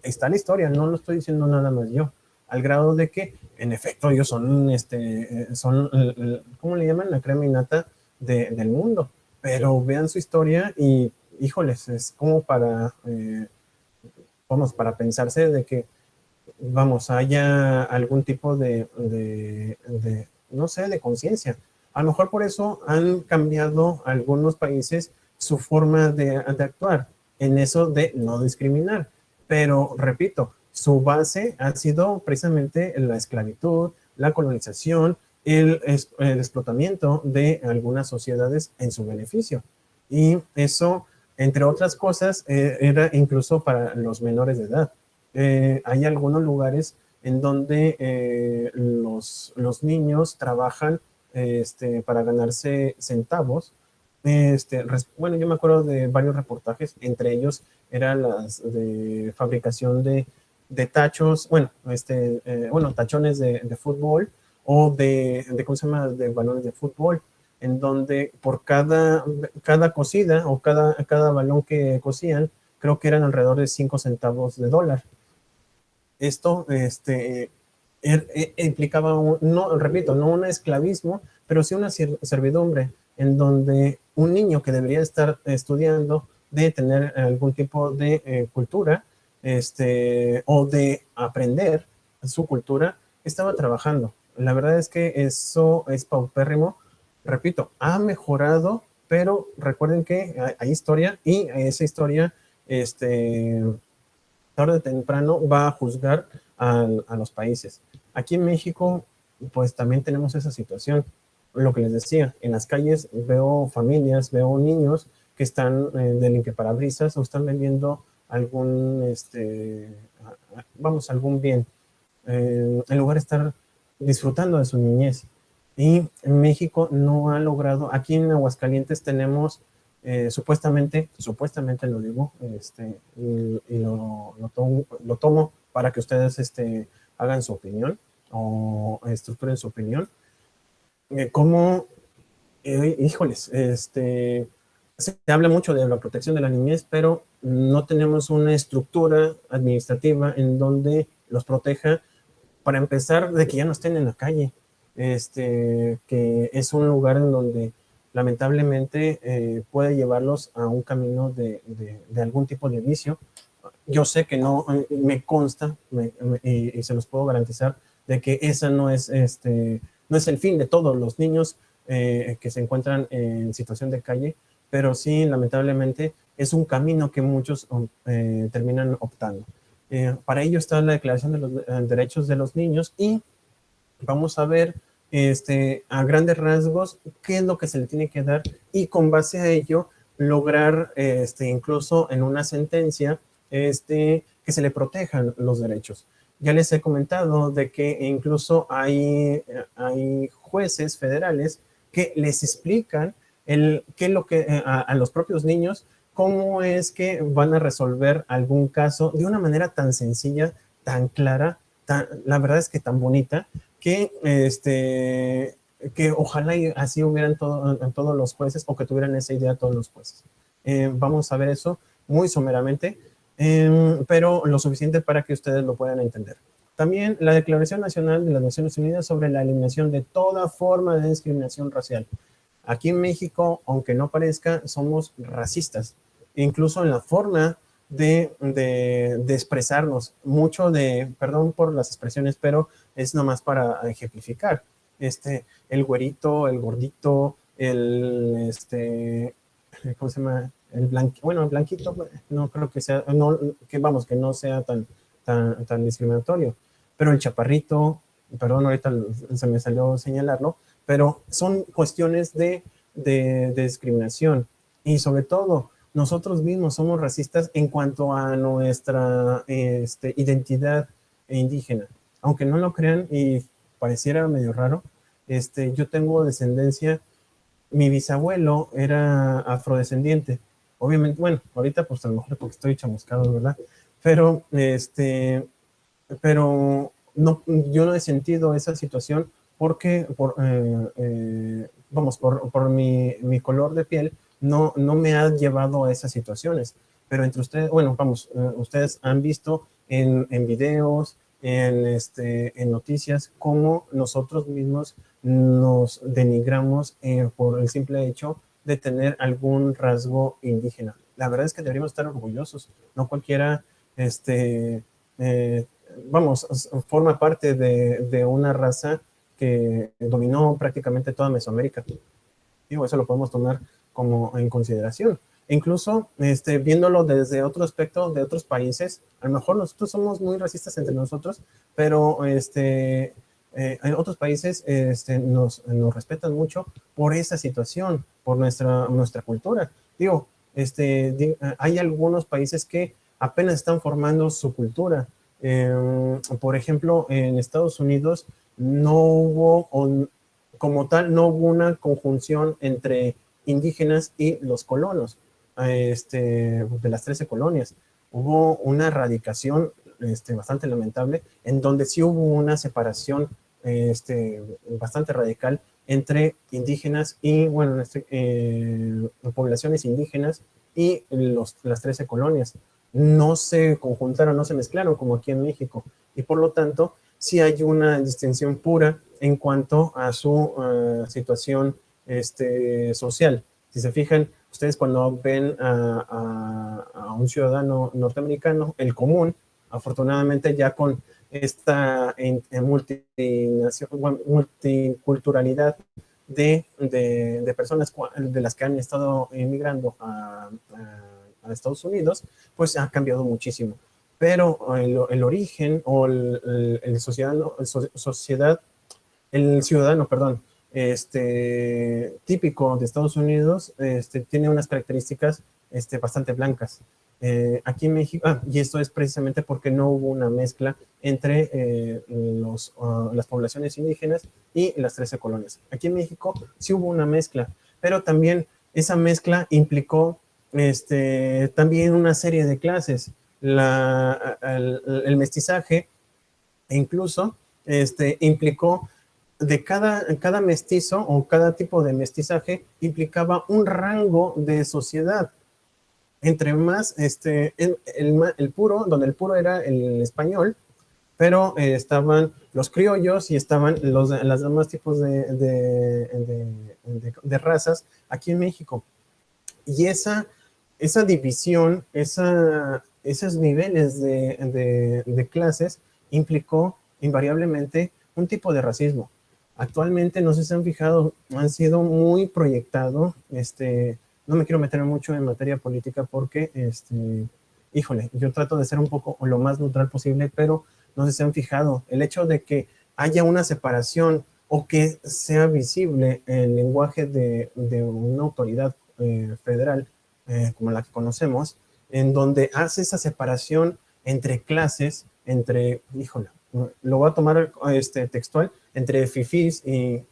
Está la historia, no lo estoy diciendo nada más yo, al grado de que, en efecto, ellos son ¿cómo le llaman? La crema innata del mundo. pero vean su historia y, híjoles, es como para, vamos, para pensarse de que, vamos, haya algún tipo no sé, de conciencia. A lo mejor por eso han cambiado algunos países su forma de actuar en eso de no discriminar. Pero, repito, su base ha sido precisamente la esclavitud, la colonización, el explotamiento de algunas sociedades en su beneficio. Y eso, entre otras cosas, era incluso para los menores de edad. Hay algunos lugares en donde los niños trabajan para ganarse centavos. Bueno, yo me acuerdo de varios reportajes, entre ellos eran las de fabricación de tachos, bueno, tachones de fútbol o ¿cómo se llama?, de balones de fútbol, en donde por cada cosida o cada balón que cosían, creo que eran alrededor de 5 centavos de dólar. Esto implicaba, no, repito, no un esclavismo, pero sí una servidumbre, en donde un niño que debería estar estudiando, de tener algún tipo de cultura, o de aprender su cultura, estaba trabajando. La verdad es que eso es paupérrimo. Repito, ha mejorado, pero recuerden que hay historia y esa historia, tarde o temprano va a juzgar a los países. Aquí en México, pues también tenemos esa situación. Lo que les decía, en las calles veo familias, veo niños que están de limpiaparabrisas o están vendiendo algún bien, en lugar de estar disfrutando de su niñez. Y en México no ha logrado, aquí en Aguascalientes tenemos supuestamente lo digo, y lo tomo para que ustedes hagan su opinión o estructuren su opinión. Como, híjoles, se habla mucho de la protección de la niñez, pero no tenemos una estructura administrativa en donde los proteja, para empezar, de que ya no estén en la calle, que es un lugar en donde lamentablemente puede llevarlos a un camino de algún tipo de vicio. Yo sé que no, me consta, y se los puedo garantizar, de que esa no es el fin de todos los niños que se encuentran en situación de calle, pero sí, lamentablemente, es un camino que muchos terminan optando. Para ello está la Declaración de los Derechos de los Niños, y vamos a ver a grandes rasgos qué es lo que se le tiene que dar, y con base a ello lograr incluso en una sentencia que se le protejan los derechos. Ya les he comentado de que incluso hay jueces federales que les explican qué es lo que a los propios niños, cómo es que van a resolver algún caso de una manera tan sencilla, tan clara, la verdad es que tan bonita, que ojalá y así hubieran todos los jueces, o que tuvieran esa idea todos los jueces. Vamos a ver eso muy someramente, pero lo suficiente para que ustedes lo puedan entender. También la Declaración Nacional de las Naciones Unidas sobre la eliminación de toda forma de discriminación racial. Aquí en México, aunque no parezca, somos racistas, incluso en la forma de expresarnos. Perdón por las expresiones, pero es nomás para ejemplificar. El güerito, el gordito, ¿cómo se llama? El blanquito, no creo que sea, no, que no sea tan discriminatorio. Pero el chaparrito, perdón, ahorita se me salió señalarlo, pero son cuestiones de discriminación. Y sobre todo, nosotros mismos somos racistas en cuanto a nuestra identidad indígena. Aunque no lo crean y pareciera medio raro, yo tengo descendencia. Mi bisabuelo era afrodescendiente. Obviamente, bueno, ahorita pues a lo mejor porque estoy chamuscado, ¿verdad? Pero, no, yo no he sentido esa situación porque, por mi color de piel, no me ha llevado a esas situaciones. Pero entre ustedes, bueno, ustedes han visto en videos, en noticias, cómo nosotros mismos nos denigramos por el simple hecho de tener algún rasgo indígena. La verdad es que deberíamos estar orgullosos. No cualquiera, vamos, forma parte de una raza que dominó prácticamente toda Mesoamérica. Digo, eso lo podemos tomar como en consideración. E incluso viéndolo desde otro aspecto de otros países, a lo mejor nosotros somos muy racistas entre nosotros, pero en otros países nos respetan mucho por esa situación, por nuestra cultura. Digo, hay algunos países que apenas están formando su cultura. Por ejemplo, en Estados Unidos no hubo, como tal, no hubo una conjunción entre indígenas y los colonos de las 13 colonias. Hubo una erradicación bastante lamentable, en donde sí hubo una separación bastante radical entre indígenas y, bueno, poblaciones indígenas y las 13 colonias. No se conjuntaron, no se mezclaron como aquí en México, y por lo tanto sí hay una distinción pura en cuanto a su situación social. Si se fijan, ustedes cuando ven a un ciudadano norteamericano, el común, afortunadamente ya con esta multiculturalidad de personas de las que han estado emigrando a Estados Unidos, pues ha cambiado muchísimo. Pero el origen o el ciudadano, perdón, típico de Estados Unidos, tiene unas características bastante blancas. Aquí en México, y esto es precisamente porque no hubo una mezcla entre las poblaciones indígenas y las 13 colonias. Aquí en México sí hubo una mezcla, pero también esa mezcla implicó también una serie de clases. El mestizaje incluso implicó de cada mestizo o cada tipo de mestizaje implicaba un rango de sociedad. Entre más, el puro, donde el puro era el español, pero estaban los criollos y estaban las demás tipos de razas aquí en México. Y esa división, esos niveles de clases implicó invariablemente un tipo de racismo. Actualmente, no sé si se han fijado, han sido muy proyectados, no me quiero meter mucho en materia política porque, híjole, yo trato de ser un poco lo más neutral posible, pero no sé si se han fijado, el hecho de que haya una separación o que sea visible el lenguaje de una autoridad federal como la que conocemos, en donde hace esa separación entre clases, híjole, lo voy a tomar textual, entre fifís y,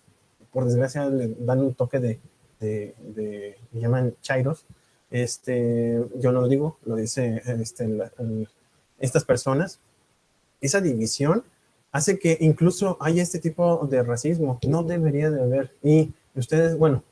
por desgracia, le dan un toque me llaman chairos. Yo no lo digo, lo dice estas personas. Esa división hace que incluso haya este tipo de racismo. No debería de haber. Y ustedes, bueno,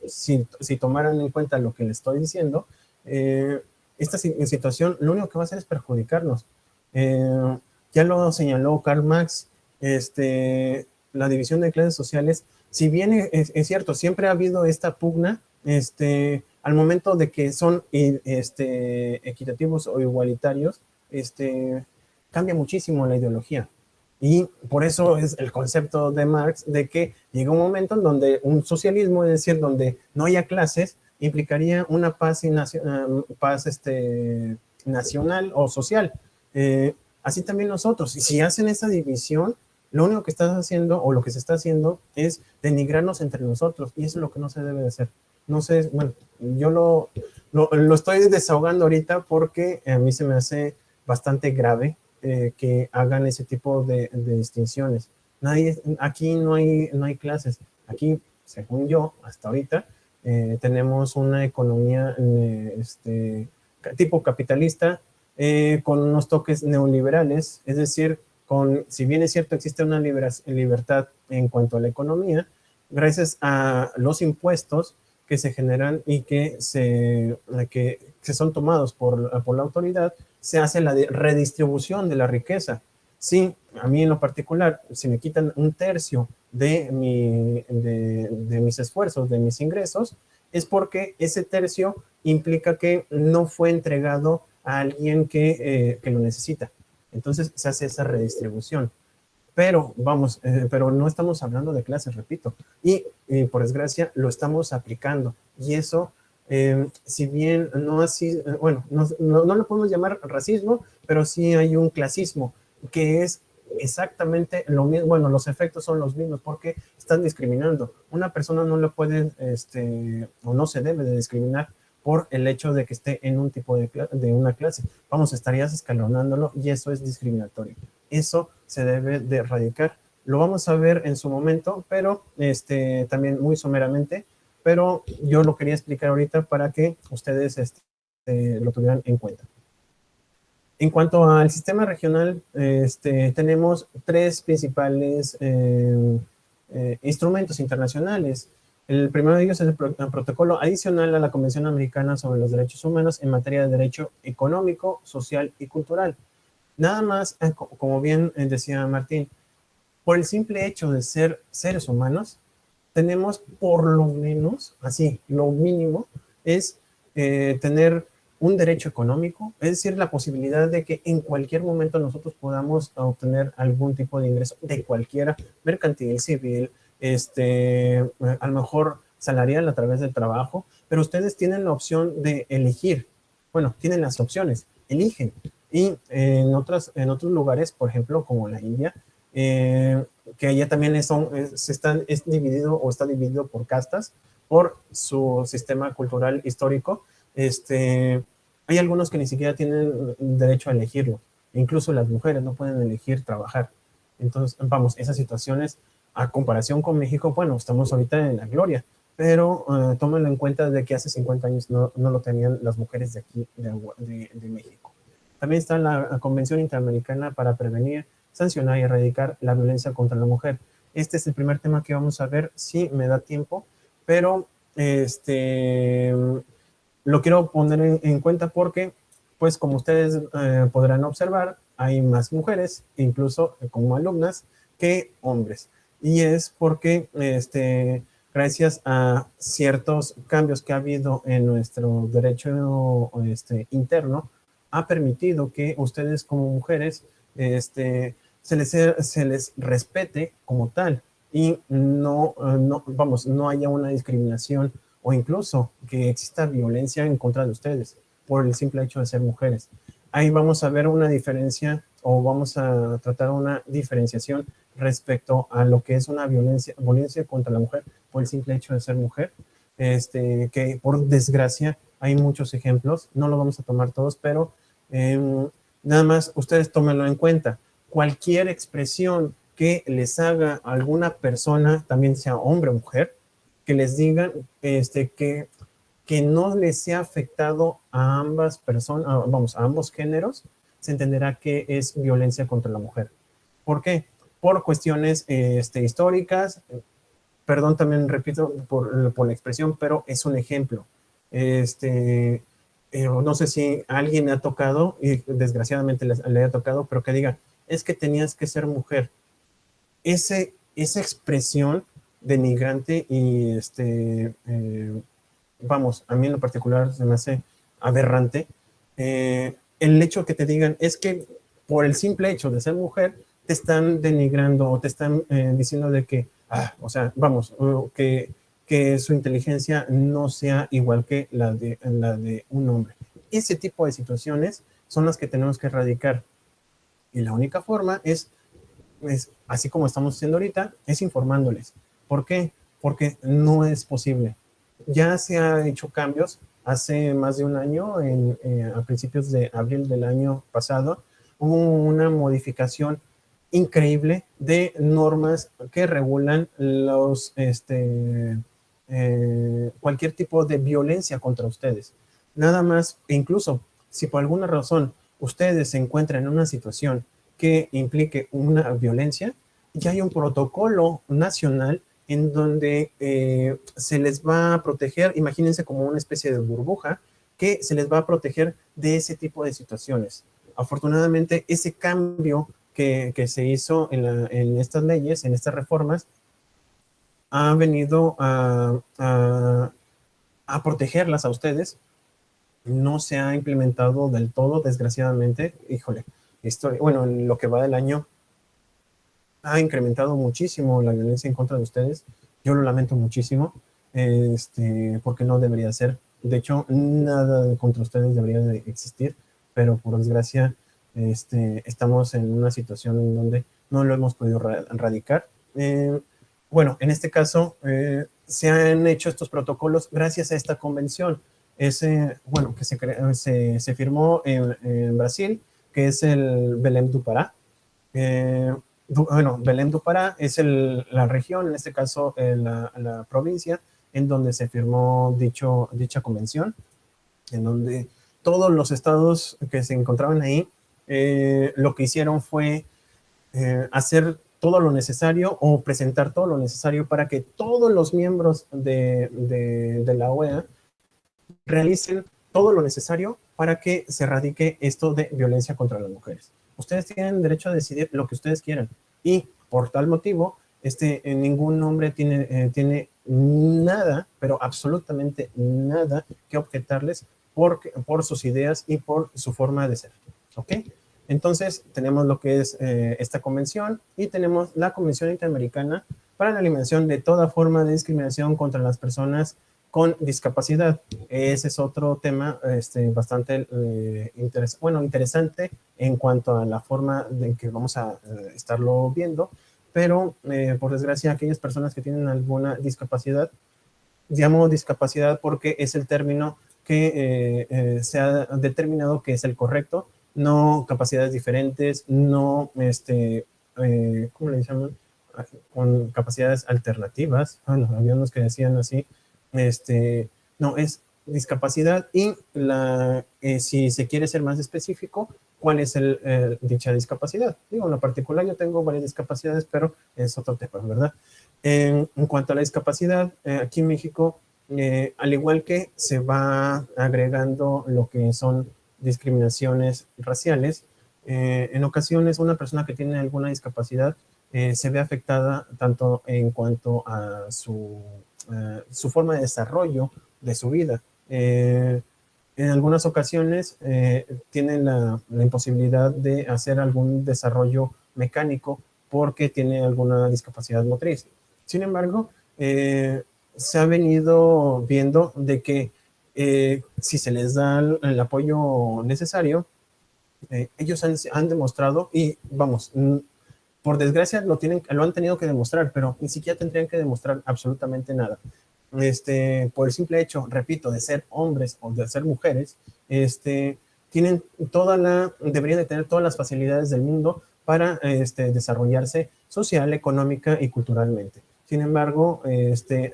si tomaran en cuenta lo que les estoy diciendo, esta situación lo único que va a hacer es perjudicarnos. Ya lo señaló Karl Marx, la división de clases sociales, si bien es cierto, siempre ha habido esta pugna, al momento de que son equitativos o igualitarios, cambia muchísimo la ideología. Y por eso es el concepto de Marx de que llega un momento en donde un socialismo, es decir, donde no haya clases, implicaría una paz, nacional o social. Así también nosotros. Y si hacen esa división, lo único que estás haciendo o lo que se está haciendo es denigrarnos entre nosotros. Y eso es lo que no se debe de hacer. No sé, bueno, yo lo estoy desahogando ahorita porque a mí se me hace bastante grave que hagan ese tipo de distinciones. Aquí no hay clases. Aquí, según yo, hasta ahorita, tenemos una economía tipo capitalista con unos toques neoliberales, es decir, si bien es cierto existe una libertad en cuanto a la economía, gracias a los impuestos que se generan y que son tomados por la autoridad, se hace la redistribución de la riqueza. Sí, a mí en lo particular, si me quitan un tercio de mis esfuerzos, de mis ingresos, es porque ese tercio implica que no fue entregado a alguien que lo necesita. Entonces se hace esa redistribución. Pero vamos, pero no estamos hablando de clases, repito, y por desgracia lo estamos aplicando. Y eso, si bien no así, bueno, no lo podemos llamar racismo, pero sí hay un clasismo que es exactamente lo mismo. Bueno, los efectos son los mismos porque están discriminando. Una persona no le puede, o no se debe de discriminar por el hecho de que esté en un tipo de una clase. Vamos, estarías escalonándolo y eso es discriminatorio. Eso se debe de erradicar. Lo vamos a ver en su momento, pero también muy someramente, pero yo lo quería explicar ahorita para que ustedes lo tuvieran en cuenta. En cuanto al sistema regional, tenemos tres principales instrumentos internacionales. El primero de ellos es el protocolo adicional a la Convención Americana sobre los Derechos Humanos en materia de derecho económico, social y cultural. Nada más, como bien decía Martín, por el simple hecho de ser seres humanos, tenemos por lo menos, así, lo mínimo, es tener un derecho económico, es decir, la posibilidad de que en cualquier momento nosotros podamos obtener algún tipo de ingreso de cualquiera, mercantil, civil, a lo mejor salarial a través del trabajo, pero ustedes tienen la opción de elegir, bueno, tienen las opciones, eligen. Y en otros lugares, por ejemplo, como la India, que allá también es dividido o está dividido por castas, por su sistema cultural histórico, hay algunos que ni siquiera tienen derecho a elegirlo. Incluso las mujeres no pueden elegir trabajar. Entonces, vamos, esas situaciones, a comparación con México, bueno, estamos ahorita en la gloria, pero tómenlo en cuenta de que hace 50 años no lo tenían las mujeres de aquí, de México. También está la Convención Interamericana para prevenir, sancionar y erradicar la violencia contra la mujer. Este es el primer tema que vamos a ver, si me da tiempo, pero lo quiero poner en cuenta porque, pues como ustedes podrán observar, hay más mujeres, incluso como alumnas, que hombres. Y es porque, gracias a ciertos cambios que ha habido en nuestro derecho interno, ha permitido que ustedes como mujeres se les respete como tal y no haya una discriminación o incluso que exista violencia en contra de ustedes por el simple hecho de ser mujeres. Ahí vamos a ver una diferencia o vamos a tratar una diferenciación respecto a lo que es una violencia contra la mujer por el simple hecho de ser mujer, que por desgracia hay muchos ejemplos, no lo vamos a tomar todos, pero nada más ustedes tómenlo en cuenta. Cualquier expresión que les haga alguna persona, también sea hombre o mujer, que les digan que no les sea afectado a ambas personas, vamos, a ambos géneros, se entenderá que es violencia contra la mujer. ¿Por qué? Por cuestiones históricas, perdón, también repito por la expresión, pero es un ejemplo. No sé si a alguien le ha tocado, y desgraciadamente le ha tocado, pero que diga, es que tenías que ser mujer. Esa expresión denigrante y vamos, a mí en lo particular se me hace aberrante el hecho que te digan es que por el simple hecho de ser mujer te están denigrando o te están diciendo de que, o sea, vamos, que su inteligencia no sea igual que la de un hombre. Ese tipo de situaciones son las que tenemos que erradicar. Y la única forma es así como estamos haciendo ahorita, es informándoles. ¿Por qué? Porque no es posible. Ya se ha hecho cambios. Hace más de un año, a principios de abril del año pasado, hubo una modificación increíble de normas que regulan cualquier tipo de violencia contra ustedes. Nada más, incluso si por alguna razón ustedes se encuentran en una situación que implique una violencia, ya hay un protocolo nacional en donde se les va a proteger, imagínense como una especie de burbuja, que se les va a proteger de ese tipo de situaciones. Afortunadamente, ese cambio que se hizo en estas leyes, en estas reformas, ha venido a protegerlas a ustedes. No se ha implementado del todo, desgraciadamente. Híjole, bueno, en lo que va del año ha incrementado muchísimo la violencia en contra de ustedes. Yo lo lamento muchísimo, porque no debería ser. De hecho, nada contra ustedes debería de existir, pero por desgracia estamos en una situación en donde no lo hemos podido erradicar. Bueno, en este caso, se han hecho estos protocolos gracias a esta convención. Bueno, que se firmó en Brasil, que es el Belém do Pará. Bueno, Belém do Pará es la región, en este caso la provincia, en donde se firmó dicha convención, en donde todos los estados que se encontraban ahí, lo que hicieron fue hacer todo lo necesario o presentar todo lo necesario para que todos los miembros de la OEA realicen todo lo necesario para que se erradique esto de violencia contra las mujeres. Ustedes tienen derecho a decidir lo que ustedes quieran y por tal motivo, ningún hombre tiene nada, pero absolutamente nada que objetarles por sus ideas y por su forma de ser. ¿Ok? Entonces, tenemos lo que es esta convención y tenemos la Convención Interamericana para la Eliminación de toda forma de discriminación contra las personas con discapacidad. Ese es otro tema bastante interesante en cuanto a la forma en que vamos a estarlo viendo, pero por desgracia aquellas personas que tienen alguna discapacidad, llamo discapacidad porque es el término que se ha determinado que es el correcto, no capacidades diferentes, no, ¿cómo le llaman? Con capacidades alternativas. Bueno, había unos que decían así, no, es discapacidad y si se quiere ser más específico, ¿cuál es dicha discapacidad? Digo, en lo particular yo tengo varias discapacidades, pero es otro tema, ¿verdad? En cuanto a la discapacidad, aquí en México, al igual que se va agregando lo que son discriminaciones raciales, en ocasiones una persona que tiene alguna discapacidad se ve afectada tanto en cuanto a su forma de desarrollo de su vida. En algunas ocasiones tienen la imposibilidad de hacer algún desarrollo mecánico porque tiene alguna discapacidad motriz. Sin embargo, se ha venido viendo de que si se les da el apoyo necesario, ellos han demostrado, y vamos, por desgracia lo han tenido que demostrar, pero ni siquiera tendrían que demostrar absolutamente nada. Por el simple hecho, repito, de ser hombres o de ser mujeres, deberían de tener todas las facilidades del mundo para desarrollarse social, económica y culturalmente. Sin embargo,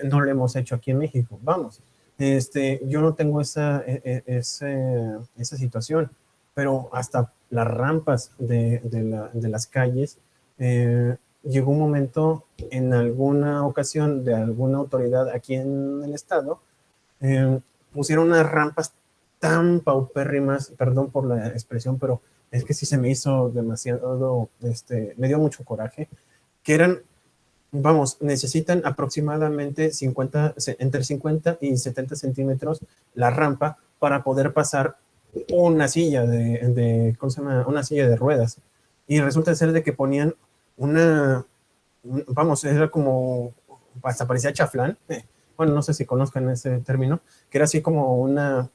no lo hemos hecho aquí en México. Vamos, yo no tengo esa situación, pero hasta las rampas de las calles, llegó un momento en alguna ocasión de alguna autoridad aquí en el estado, pusieron unas rampas tan paupérrimas, perdón por la expresión, pero es que sí se me hizo demasiado, me dio mucho coraje, que eran, vamos, necesitan aproximadamente entre 50 y 70 centímetros la rampa para poder pasar una silla ¿cómo se llama? Una silla de ruedas. Y resulta ser de que ponían vamos, era como, hasta parecía chaflán, bueno, no sé si conozcan ese término, que era así como una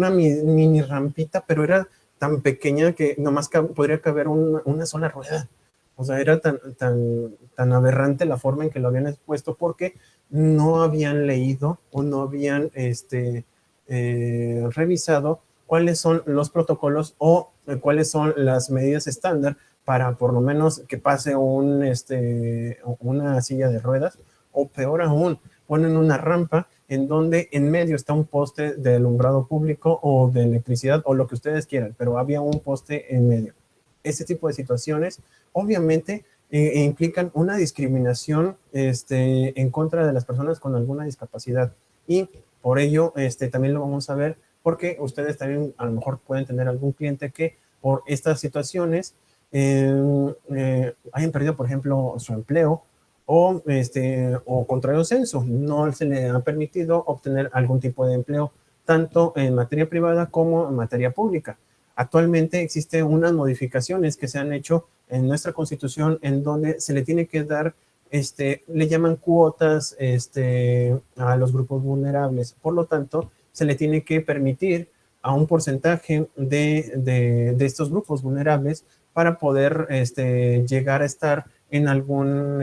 mini rampita, pero era tan pequeña que nomás podría caber una sola rueda. O sea, era tan aberrante la forma en que lo habían expuesto porque no habían leído o no habían revisado cuáles son los protocolos o cuáles son las medidas estándar para por lo menos que pase una silla de ruedas, o peor aún, ponen una rampa en donde en medio está un poste de alumbrado público o de electricidad o lo que ustedes quieran, pero había un poste en medio. Ese tipo de situaciones obviamente implican una discriminación en contra de las personas con alguna discapacidad, y por ello también lo vamos a ver porque ustedes también a lo mejor pueden tener algún cliente que por estas situaciones hayan perdido, por ejemplo, su empleo o contrario censo, no se le ha permitido obtener algún tipo de empleo, tanto en materia privada como en materia pública. Actualmente existen unas modificaciones que se han hecho en nuestra Constitución en donde se le tiene que dar, le llaman cuotas a los grupos vulnerables. Por lo tanto, se le tiene que permitir a un porcentaje de estos grupos vulnerables para poder llegar a estar en algún,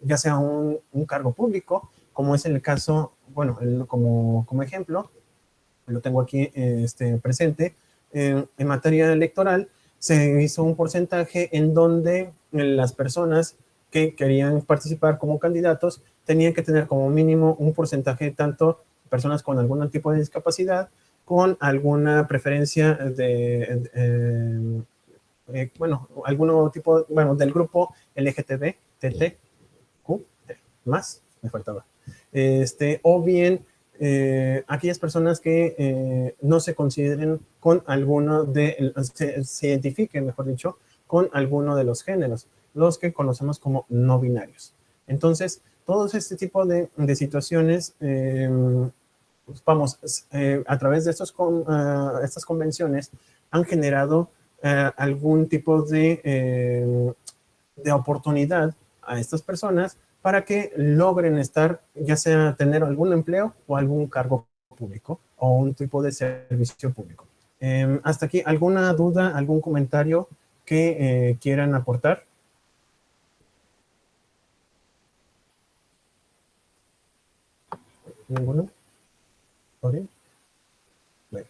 ya sea un cargo público, como es el caso, bueno, como ejemplo, lo tengo aquí presente, en materia electoral se hizo un porcentaje en donde las personas que querían participar como candidatos tenían que tener como mínimo un porcentaje, tanto personas con algún tipo de discapacidad, con alguna preferencia bueno, algún tipo, bueno, del grupo LGTB, TT, Q, más, me faltaba. O bien aquellas personas que no se consideren con alguno se identifiquen, mejor dicho, con alguno de los géneros, los que conocemos como no binarios. Entonces, todos este tipo de situaciones, vamos, a través de estas convenciones han generado algún tipo de oportunidad a estas personas para que logren estar, ya sea tener algún empleo o algún cargo público o un tipo de servicio público. Hasta aquí, ¿alguna duda, algún comentario que quieran aportar? ¿Ninguno? ¿Ok? Bueno,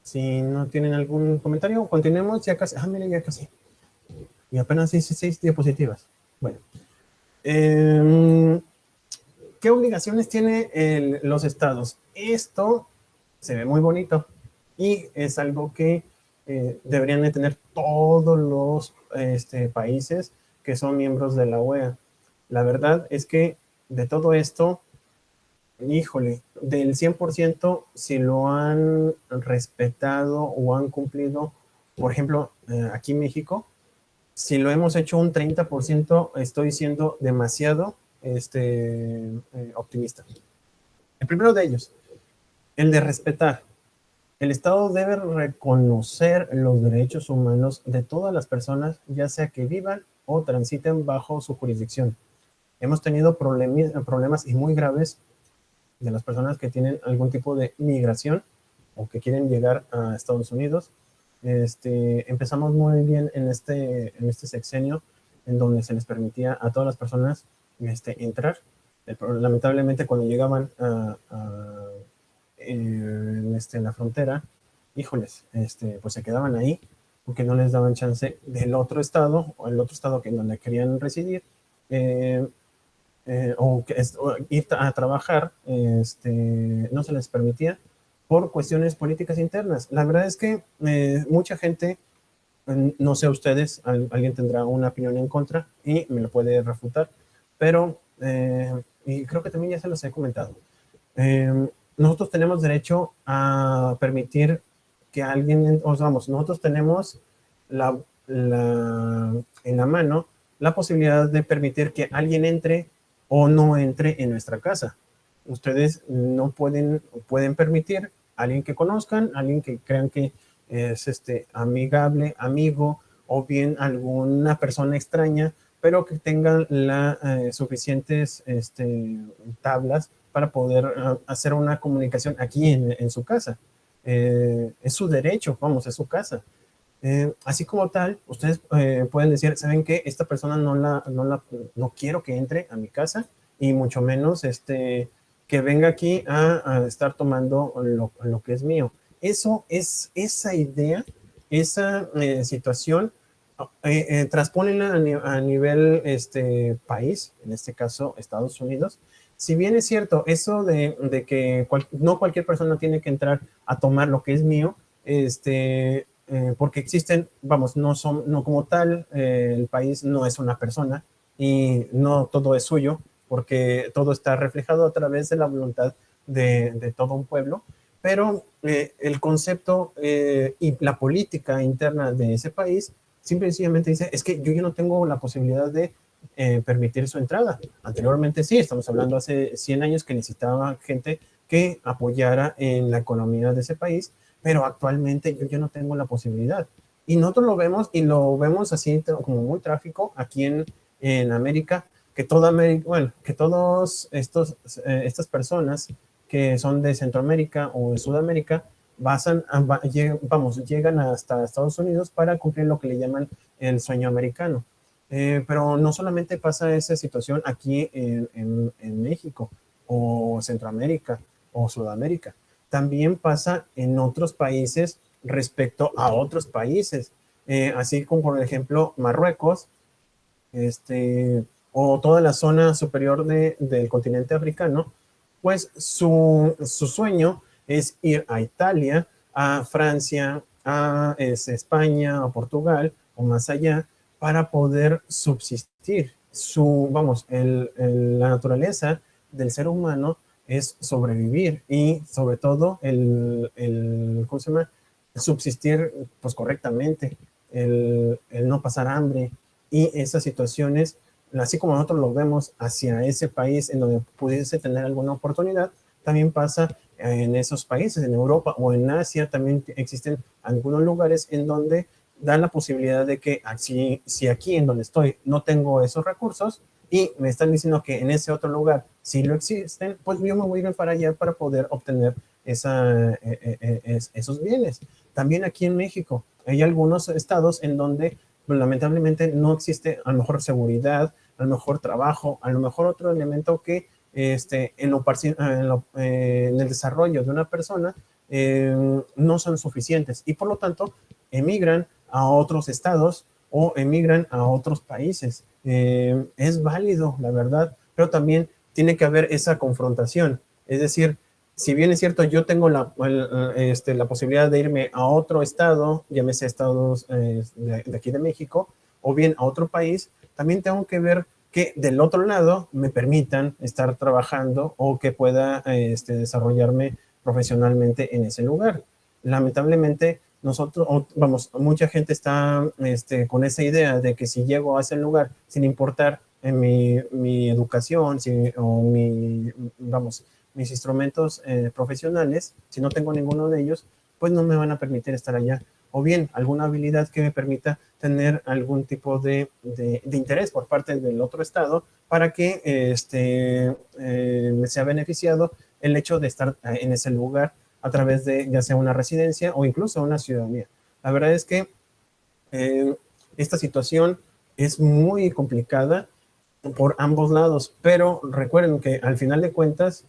si no tienen algún comentario, continuemos. Ya casi, miren, ya casi. Y apenas hice 6 diapositivas. Bueno. ¿Qué obligaciones tienen los estados? Esto se ve muy bonito y es algo que deberían de tener todos los países que son miembros de la OEA. La verdad es que de todo esto, híjole, del 100%, si lo han respetado o han cumplido, por ejemplo, aquí en México, si lo hemos hecho un 30%, estoy siendo demasiado optimista. El primero de ellos, el de respetar. El Estado debe reconocer los derechos humanos de todas las personas, ya sea que vivan o transiten bajo su jurisdicción. Hemos tenido problemas y muy graves de las personas que tienen algún tipo de migración o que quieren llegar a Estados Unidos. Empezamos muy bien en este sexenio, en donde se les permitía a todas las personas entrar. Lamentablemente, cuando llegaban en la frontera, híjoles, pues se quedaban ahí porque no les daban chance del otro estado o el otro estado en donde querían residir, o ir a trabajar, no se les permitía por cuestiones políticas internas. La verdad es que mucha gente, no sé ustedes, alguien tendrá una opinión en contra y me lo puede refutar, pero, y creo que también ya se los he comentado, nosotros tenemos derecho a permitir que alguien, vamos, nosotros tenemos en la mano la posibilidad de permitir que alguien entre o no entre en nuestra casa. Ustedes no pueden permitir a alguien que conozcan, a alguien que crean que es amigable, amigo, o bien alguna persona extraña, pero que tengan las suficientes tablas para poder hacer una comunicación aquí en su casa. Es su derecho, vamos, es su casa. Así como tal, ustedes pueden decir, ¿saben qué? Esta persona no quiero que entre a mi casa y mucho menos que venga aquí a estar tomando lo que es mío. Eso es esa idea, esa situación, transpónenla a nivel país, en este caso Estados Unidos. Si bien es cierto, eso de que no cualquier persona tiene que entrar a tomar lo que es mío, porque existen, vamos, no como tal, el país no es una persona y no todo es suyo, porque todo está reflejado a través de la voluntad de todo un pueblo, pero el concepto y la política interna de ese país simple y sencillamente dice, es que yo ya no tengo la posibilidad de permitir su entrada. Anteriormente sí, estamos hablando hace 100 años que necesitaba gente que apoyara en la economía de ese país, pero actualmente yo ya no tengo la posibilidad. Y nosotros lo vemos, y lo vemos así como muy trágico aquí en América, que toda América, bueno, que todos estas personas que son de Centroamérica o de Sudamérica llegan hasta Estados Unidos para cumplir lo que le llaman el sueño americano. Pero no solamente pasa esa situación aquí en México o Centroamérica o Sudamérica, también pasa en otros países respecto a otros países, así como por ejemplo Marruecos, o toda la zona superior del continente africano, pues su sueño es ir a Italia, a Francia, a España, a Portugal o más allá, para poder subsistir. La naturaleza del ser humano es sobrevivir y sobre todo ¿cómo se llama? Subsistir pues correctamente, el no pasar hambre, y esas situaciones, así como nosotros lo vemos hacia ese país en donde pudiese tener alguna oportunidad, también pasa en esos países, en Europa o en Asia, también existen algunos lugares en donde dan la posibilidad de que si aquí en donde estoy no tengo esos recursos y me están diciendo que en ese otro lugar sí lo existen, pues yo me voy a ir para allá para poder obtener esos bienes. También aquí en México hay algunos estados en donde pues, lamentablemente no existe a lo mejor seguridad, a lo mejor trabajo, a lo mejor otro elemento que en el desarrollo de una persona no son suficientes y por lo tanto emigran a otros estados o emigran a otros países. Es válido, la verdad, pero también tiene que haber esa confrontación. Es decir, si bien es cierto, yo tengo la posibilidad de irme a otro estado, llámese estados de aquí de México, o bien a otro país, también tengo que ver que del otro lado me permitan estar trabajando o que pueda desarrollarme profesionalmente en ese lugar. Lamentablemente, mucha gente está con esa idea de que si llego a ese lugar, sin importar mi educación mis instrumentos profesionales, si no tengo ninguno de ellos, pues no me van a permitir estar allá. O bien alguna habilidad que me permita tener algún tipo de interés por parte del otro estado para que me sea beneficiado el hecho de estar en ese lugar a través de ya sea una residencia o incluso una ciudadanía. La verdad es que esta situación es muy complicada por ambos lados, pero recuerden que al final de cuentas,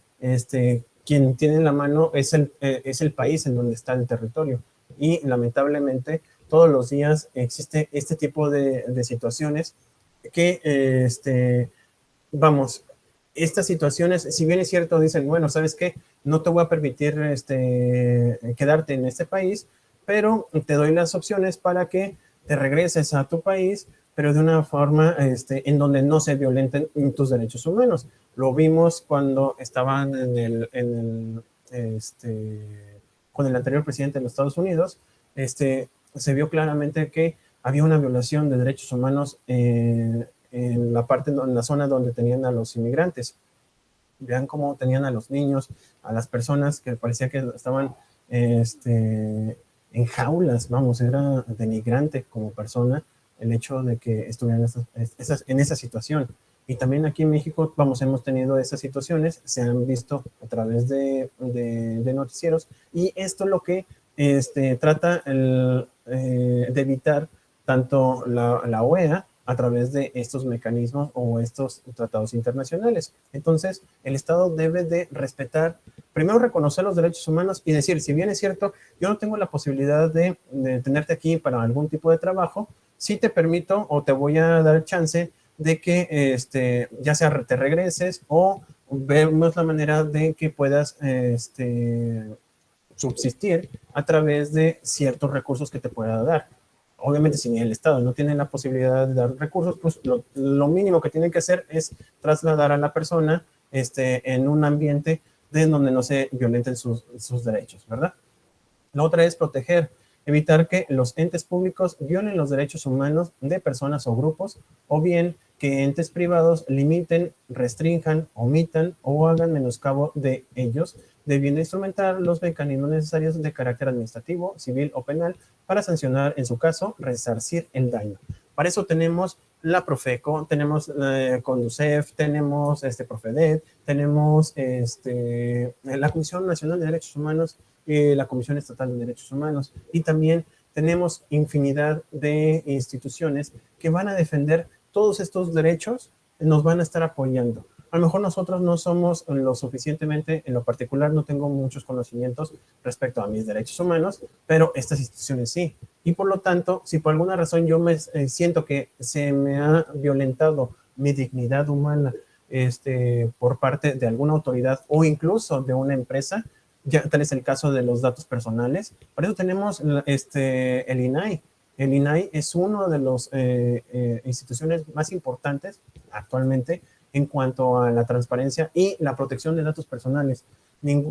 quien tiene la mano es el país en donde está el territorio y lamentablemente todos los días existe este tipo de situaciones que, estas situaciones, si bien es cierto, dicen, bueno, ¿sabes qué? No te voy a permitir quedarte en este país, pero te doy las opciones para que te regreses a tu país, pero de una forma en donde no se violenten tus derechos humanos. Lo vimos cuando estaban con el anterior presidente de los Estados Unidos, se vio claramente que había una violación de derechos humanos en la zona donde tenían a los inmigrantes. Vean cómo tenían a los niños, a las personas que parecía que estaban en jaulas, era denigrante como persona el hecho de que estuvieran en esa situación. Y también aquí en México, hemos tenido esas situaciones, se han visto a través de noticieros, y esto es lo que trata de evitar tanto la OEA a través de estos mecanismos o estos tratados internacionales. Entonces, el Estado debe de respetar, primero reconocer los derechos humanos y decir, si bien es cierto, yo no tengo la posibilidad de tenerte aquí para algún tipo de trabajo, sí te permito o te voy a dar chance de que ya sea te regreses o vemos la manera de que puedas subsistir a través de ciertos recursos que te pueda dar. Obviamente, si el Estado no tiene la posibilidad de dar recursos, pues lo mínimo que tienen que hacer es trasladar a la persona en un ambiente de donde no se violenten sus derechos, ¿verdad? La otra es proteger, evitar que los entes públicos violen los derechos humanos de personas o grupos, o bien que entes privados limiten, restrinjan, omitan o hagan menoscabo de ellos, debiendo instrumentar los mecanismos necesarios de carácter administrativo, civil o penal para sancionar, en su caso, resarcir el daño. Para eso tenemos la Profeco, tenemos Conducef, tenemos Profedet, tenemos la Comisión Nacional de Derechos Humanos, la Comisión Estatal de Derechos Humanos, y también tenemos infinidad de instituciones que van a defender todos estos derechos, nos van a estar apoyando. A lo mejor nosotros no somos lo suficientemente, en lo particular no tengo muchos conocimientos respecto a mis derechos humanos, pero estas instituciones sí. Y por lo tanto, si por alguna razón yo me siento que se me ha violentado mi dignidad humana por parte de alguna autoridad o incluso de una empresa, ya tal es el caso de los datos personales, por eso tenemos el INAI. El INAI es una de las instituciones más importantes actualmente en cuanto a la transparencia y la protección de datos personales.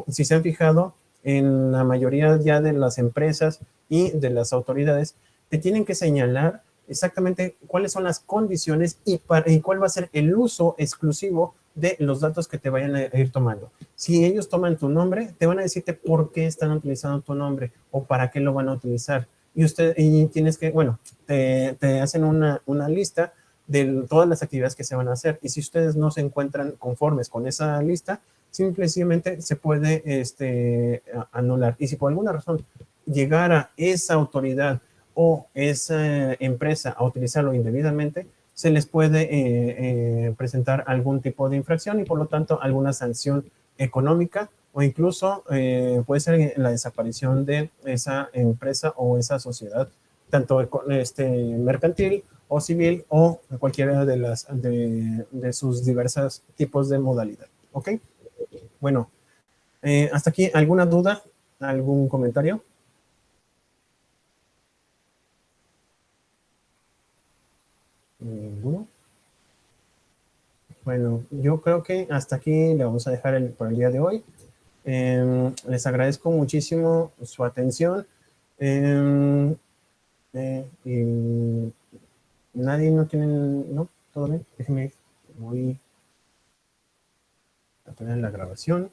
Si se han fijado, en la mayoría ya de las empresas y de las autoridades, te tienen que señalar exactamente cuáles son las condiciones y cuál va a ser el uso exclusivo de los datos que te vayan a ir tomando. Si ellos toman tu nombre, te van a decirte por qué están utilizando tu nombre o para qué lo van a utilizar. Y tienes que, bueno, te hacen una lista de todas las actividades que se van a hacer. Y si ustedes no se encuentran conformes con esa lista, simplemente se puede anular. Y si por alguna razón llegara esa autoridad o esa empresa a utilizarlo indebidamente, se les puede presentar algún tipo de infracción y por lo tanto alguna sanción económica o incluso puede ser la desaparición de esa empresa o esa sociedad, tanto mercantil o civil o cualquiera de sus diversos tipos de modalidad. ¿Ok? Bueno, hasta aquí, ¿alguna duda? ¿Algún comentario? ¿Ninguno? Bueno, yo creo que hasta aquí le vamos a dejar por el día de hoy. Les agradezco muchísimo su atención. Y nadie no tiene, no, todo bien. Déjenme, voy a poner la grabación.